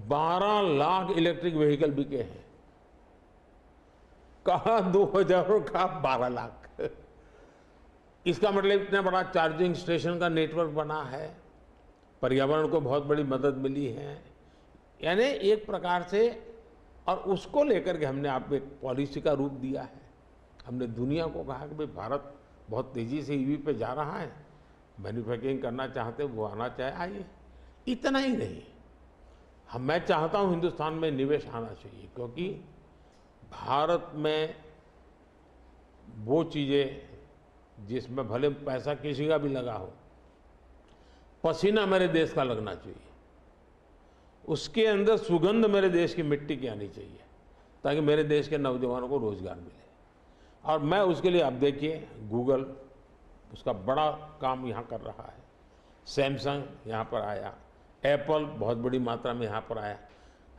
12 लाख इलेक्ट्रिक व्हीकल बिके हैं। कहा 2000 का 12 लाख। इसका मतलब इतना बड़ा चार्जिंग स्टेशन का नेटवर्क बना है, पर्यावरण को बहुत बड़ी मदद मिली है। यानी एक प्रकार से, और उसको लेकर के हमने आपको एक पॉलिसी का रूप दिया है। हमने दुनिया को कहा कि भाई भारत बहुत तेज़ी से ईवी पे जा रहा है, मैन्युफैक्चरिंग करना चाहते वो आना चाहे आइए। इतना ही नहीं, मैं चाहता हूँ हिंदुस्तान में निवेश आना चाहिए, क्योंकि भारत में वो चीज़ें जिसमें भले पैसा किसी का भी लगा हो, पसीना मेरे देश का लगना चाहिए, उसके अंदर सुगंध मेरे देश की मिट्टी की आनी चाहिए, ताकि मेरे देश के नौजवानों को रोजगार मिले। और मैं उसके लिए, अब देखिए, गूगल उसका बड़ा काम यहाँ कर रहा है, सैमसंग यहाँ पर आया, एप्पल बहुत बड़ी मात्रा में यहाँ पर आया।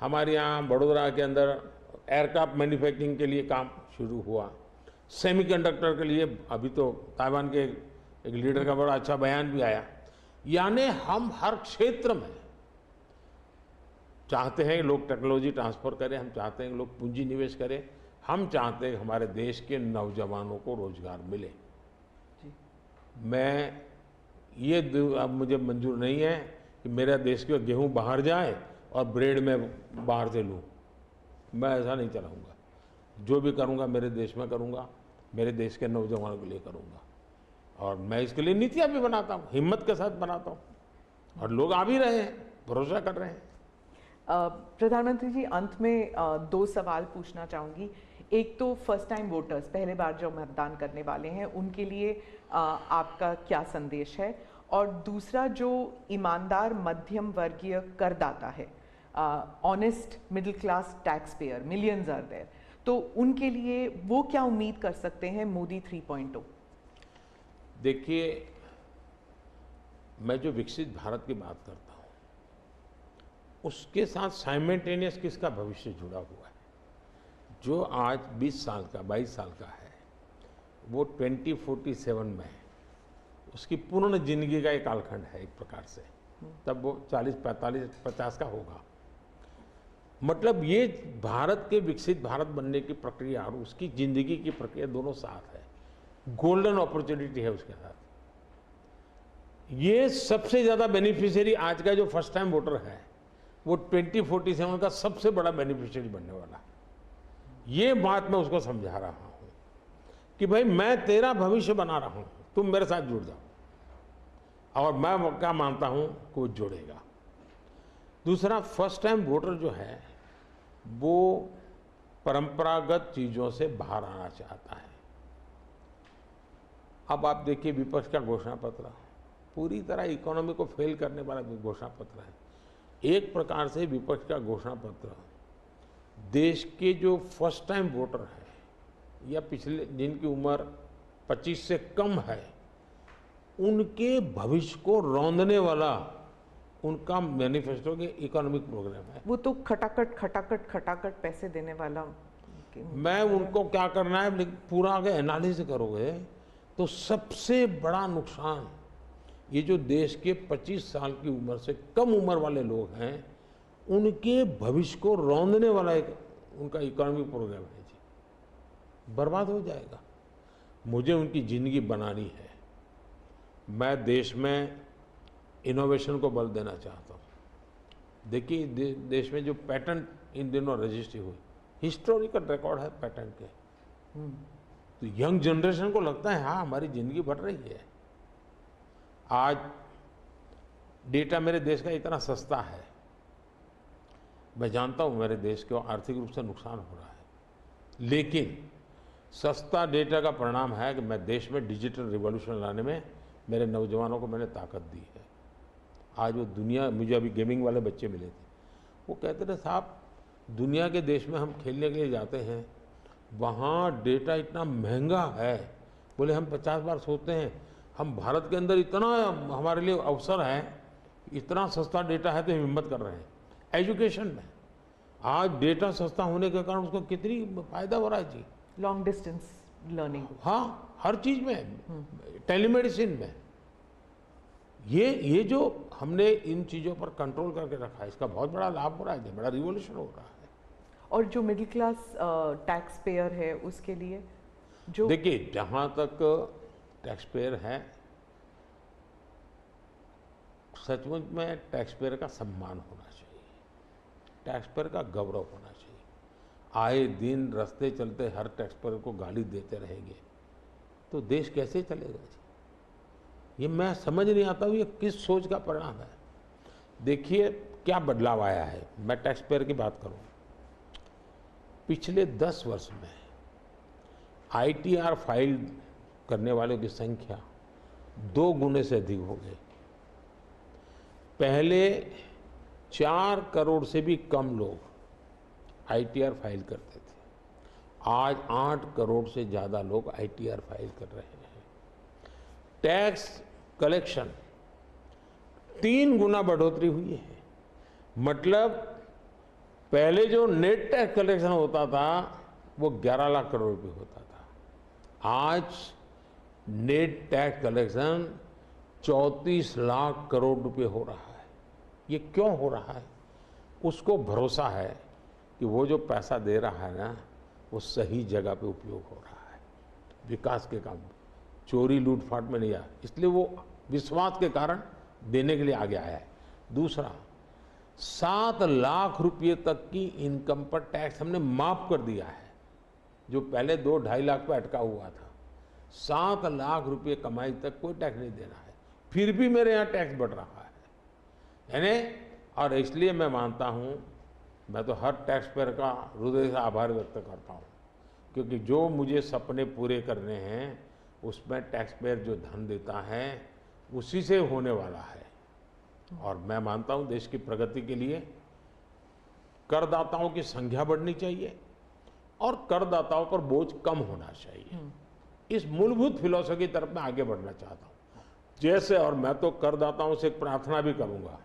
हमारे यहाँ बड़ोदरा के अंदर एयरक्राफ्ट मैन्युफैक्चरिंग के लिए काम शुरू हुआ, सेमीकंडक्टर के लिए अभी तो ताइवान के एक लीडर का बड़ा अच्छा बयान भी आया। यानी हम हर क्षेत्र में चाहते हैं कि लोग टेक्नोलॉजी ट्रांसफर करें, हम चाहते हैं कि लोग पूंजी निवेश करें, हम चाहते हैं कि हमारे देश के नौजवानों को रोजगार मिले। मैं ये अब मुझे मंजूर नहीं है कि मेरा देश के गेहूं बाहर जाए और ब्रेड में बाहर से लूँ। मैं ऐसा नहीं चलाऊँगा। जो भी करूँगा मेरे देश में करूँगा, मेरे देश के नौजवानों के लिए करूँगा, और मैं इसके लिए नीतियाँ भी बनाता हूँ, हिम्मत के साथ बनाता हूँ, और लोग आ भी रहे हैं, भरोसा कर रहे हैं। प्रधानमंत्री जी, अंत में 2 सवाल पूछना चाहूँगी। एक तो फर्स्ट टाइम वोटर्स, पहले बार जो मतदान करने वाले हैं, उनके लिए आपका क्या संदेश है? और दूसरा, जो ईमानदार मध्यम वर्गीय करदाता है, honest middle class tax payer, millions are there, तो उनके लिए वो क्या उम्मीद कर सकते हैं मोदी 3.0? देखिए, मैं जो विकसित भारत की बात करता हूँ, उसके साथ साइमल्टेनियस किसका भविष्य जुड़ा हुआ है? जो आज 20 साल का, 22 साल का है, वो 2047 में है, उसकी पूर्ण जिंदगी का एक कालखंड है एक प्रकार से, तब वो 40, 45, 50 का होगा। मतलब ये भारत के विकसित भारत बनने की प्रक्रिया और उसकी जिंदगी की प्रक्रिया दोनों साथ है, गोल्डन अपॉर्चुनिटी है उसके साथ। ये सबसे ज़्यादा बेनिफिशियरी आज का जो फर्स्ट टाइम वोटर है, वो 2047 का सबसे बड़ा बेनिफिशियरी बनने वाला है। ये बात मैं उसको समझा रहा हूँ कि भाई मैं तेरा भविष्य बना रहा हूँ, तुम मेरे साथ जुड़ जाओ, और मैं क्या मानता हूँ कि वो जुड़ेगा। दूसरा, फर्स्ट टाइम वोटर जो है वो परंपरागत चीज़ों से बाहर आना चाहता है। अब आप देखिए विपक्ष का घोषणा पत्र पूरी तरह इकोनॉमी को फेल करने वाला घोषणा पत्र है। एक प्रकार से विपक्ष का घोषणा पत्र देश के जो फर्स्ट टाइम वोटर हैं या पिछले जिनकी उम्र 25 से कम है, उनके भविष्य को रौंदने वाला उनका मैनिफेस्टो के इकोनॉमिक प्रोग्राम है। वो तो खटाखट खटाखट खटाखट पैसे देने वाला। मैं उनको क्या करना है, पूरा अगर एनालिसिस करोगे तो सबसे बड़ा नुकसान ये जो देश के 25 साल की उम्र से कम उम्र वाले लोग हैं, उनके भविष्य को रौंदने वाला एक उनका इकोनॉमिक प्रोग्राम है जी। बर्बाद हो जाएगा। मुझे उनकी ज़िंदगी बनानी है। मैं देश में इनोवेशन को बल देना चाहता हूँ। देखिए देश में जो पैटेंट इन दिनों रजिस्ट्री हुई, हिस्टोरिकल रिकॉर्ड है पैटेंट के। तो यंग जनरेशन को लगता है हाँ हमारी ज़िंदगी बढ़ रही है। आज डेटा मेरे देश का इतना सस्ता है, मैं जानता हूँ मेरे देश को आर्थिक रूप से नुकसान हो रहा है, लेकिन सस्ता डेटा का परिणाम है कि मैं देश में डिजिटल रिवॉल्यूशन लाने में मेरे नौजवानों को मैंने ताकत दी है। आज वो दुनिया, मुझे अभी गेमिंग वाले बच्चे मिले थे, वो कहते थे साहब दुनिया के देश में हम खेलने के लिए जाते हैं, वहाँ डेटा इतना महंगा है। बोले हम 50 बार सोचते हैं, हम भारत के अंदर इतना हमारे लिए अवसर है, इतना सस्ता डेटा है तो हम हिम्मत कर रहे हैं। एजुकेशन में आज डेटा सस्ता होने के कारण उसको कितनी फायदा हो रहा है जी। लॉन्ग डिस्टेंस लर्निंग, हाँ हर चीज़ में, टेलीमेडिसिन में। ये जो हमने इन चीज़ों पर कंट्रोल करके रखा है, इसका बहुत बड़ा लाभ हो रहा है, बड़ा रिवॉल्यूशन हो रहा है। और जो मिडिल क्लास टैक्स पेयर है उसके लिए जो, देखिए जहाँ तक टैक्स पेयर है, सचमुच में टैक्स पेयर का सम्मान होना चाहिए, टैक्स पेयर का गौरव होना चाहिए। आए दिन रास्ते चलते हर टैक्स पेयर को गाली देते रहेंगे तो देश कैसे चलेगा जी? ये मैं समझ नहीं आता हूँ ये किस सोच का परिणाम है। देखिए क्या बदलाव आया है। मैं टैक्स पेयर की बात करूँ, पिछले 10 वर्ष में ITR फाइल करने वालों की संख्या 2 गुने से अधिक हो गई। पहले 4 करोड़ से भी कम लोग ITR फाइल करते थे, आज 8 करोड़ से ज़्यादा लोग ITR फाइल कर रहे हैं। टैक्स कलेक्शन 3 गुना बढ़ोतरी हुई है। मतलब पहले जो नेट टैक्स कलेक्शन होता था वो 11 लाख करोड़ रुपए होता था, आज net tax collection 34 lakh crore रुपए हो रहा है। ये क्यों हो रहा है? उसको भरोसा है कि वो जो पैसा दे रहा है ना, वो सही जगह पे उपयोग हो रहा है, विकास के काम, चोरी लूटफाट में नहीं आया, इसलिए वो विश्वास के कारण देने के लिए आगे आया है। दूसरा, 7 लाख रुपये तक की इनकम पर टैक्स हमने माफ कर दिया है, जो पहले 2-2.5 लाख पर अटका हुआ था। 7 लाख रुपये कमाई तक कोई टैक्स नहीं देना है, फिर भी मेरे यहाँ टैक्स बढ़ रहा है। यानी, और इसलिए मैं मानता हूँ, मैं तो हर टैक्स पेयर का हृदय से आभार व्यक्त करता हूँ, क्योंकि जो मुझे सपने पूरे करने हैं उसमें टैक्स पेयर जो धन देता है उसी से होने वाला है। और मैं मानता हूँ देश की प्रगति के लिए करदाताओं की संख्या बढ़नी चाहिए और करदाताओं पर बोझ कम होना चाहिए। इस मूलभूत फिलॉसफी की तरफ मैं आगे बढ़ना चाहता हूँ। जैसे, और मैं तो करदाताओं से एक प्रार्थना भी करूँगा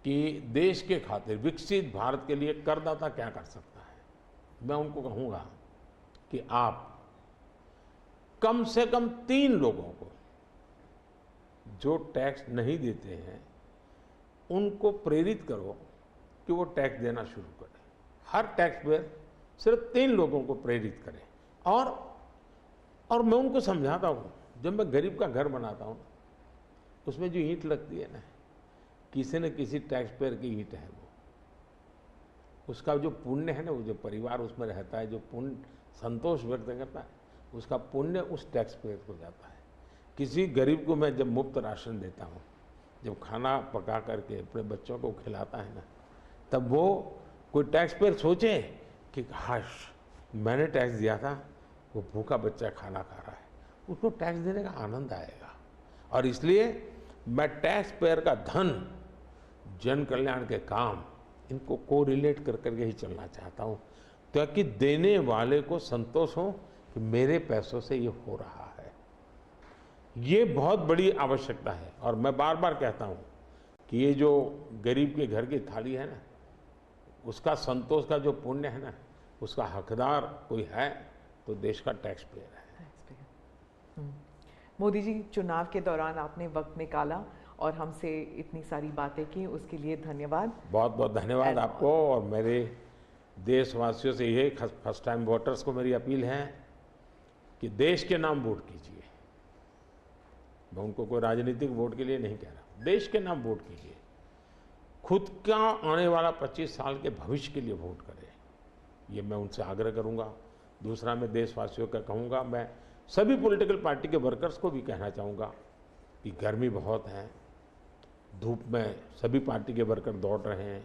कि देश के खातिर विकसित भारत के लिए करदाता क्या कर सकता है। मैं उनको कहूँगा कि आप कम से कम 3 लोगों को जो टैक्स नहीं देते हैं उनको प्रेरित करो कि वो टैक्स देना शुरू करें। हर टैक्स पेयर सिर्फ 3 लोगों को प्रेरित करें। और मैं उनको समझाता हूँ, जब मैं गरीब का घर बनाता हूँ उसमें जो ईंट लगती है ना, किसी न किसी टैक्स पेयर की ईंट है, वो उसका जो पुण्य है ना, वो जो परिवार उसमें रहता है, जो पुण्य संतोष व्यक्त करता है, उसका पुण्य उस टैक्स पेयर को जाता है। किसी गरीब को मैं जब मुफ्त राशन देता हूँ जब खाना पका करके अपने बच्चों को खिलाता है ना, तब वो कोई टैक्स पेयर सोचे कि हाश मैंने टैक्स दिया था, वो भूखा बच्चा खाना खा रहा है, उसको टैक्स देने का आनंद आएगा। और इसलिए मैं टैक्स पेयर का धन, जन कल्याण के काम, इनको को रिलेट कर करके ही चलना चाहता हूँ, ताकि देने वाले को संतोष हो कि मेरे पैसों से ये हो रहा है। ये बहुत बड़ी आवश्यकता है। और मैं बार बार कहता हूँ कि ये जो गरीब के घर की थाली है ना, उसका संतोष का जो पुण्य है ना, उसका हकदार कोई है तो देश का टैक्स पेयर है। मोदी जी, चुनाव के दौरान आपने वक्त निकाला और हमसे इतनी सारी बातें की, उसके लिए धन्यवाद। बहुत बहुत धन्यवाद आपको। और मेरे देशवासियों से यही फर्स्ट टाइम वोटर्स को मेरी अपील है कि देश के नाम वोट कीजिए। मैं उनको कोई राजनीतिक वोट के लिए नहीं कह रहा, देश के नाम वोट कीजिए। खुद का आने वाला 25 साल के भविष्य के लिए वोट करें, ये मैं उनसे आग्रह करूंगा। दूसरा, मैं देशवासियों का कहूँगा, मैं सभी पॉलिटिकल पार्टी के वर्कर्स को भी कहना चाहूँगा कि गर्मी बहुत है, धूप में सभी पार्टी के वर्कर दौड़ रहे हैं।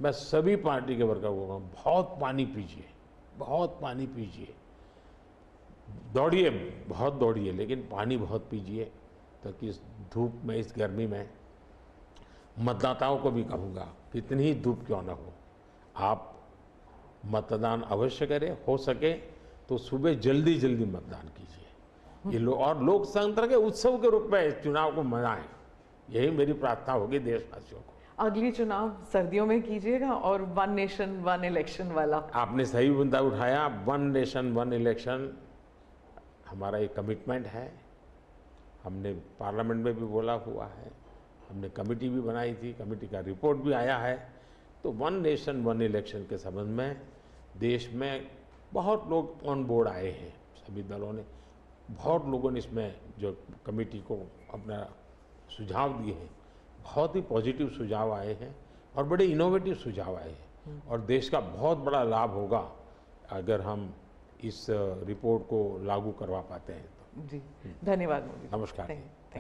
मैं सभी पार्टी के वर्कर को कहूँगा, बहुत पानी पीजिए, बहुत पानी पीजिए, दौड़िए, बहुत दौड़िए, लेकिन पानी बहुत पीजिए, ताकि इस धूप में, इस गर्मी में, मतदाताओं को भी कहूँगा कितनी ही धूप क्यों ना हो, आप मतदान अवश्य करें। हो सके तो सुबह जल्दी जल्दी मतदान कीजिए। ये और लोकतंत्र के उत्सव के रूप में चुनाव को मनाएं, यही मेरी प्रार्थना होगी देशवासियों को। अगली चुनाव सर्दियों में कीजिएगा और 1 नेशन 1 इलेक्शन वाला। आपने सही मुद्दा उठाया। 1 नेशन 1 इलेक्शन हमारा एक कमिटमेंट है। हमने पार्लियामेंट में भी बोला हुआ है, हमने कमेटी भी बनाई थी, कमेटी का रिपोर्ट भी आया है। तो 1 नेशन 1 इलेक्शन के संबंध में देश में बहुत लोग ऑन बोर्ड आए हैं, सभी दलों ने, बहुत लोगों ने इसमें जो कमेटी को अपना सुझाव दिए हैं, बहुत ही पॉजिटिव सुझाव आए हैं और बड़े इनोवेटिव सुझाव आए हैं। और देश का बहुत बड़ा लाभ होगा अगर हम इस रिपोर्ट को लागू करवा पाते हैं तो। जी, धन्यवाद मोदी जी। नमस्कार। Thank you.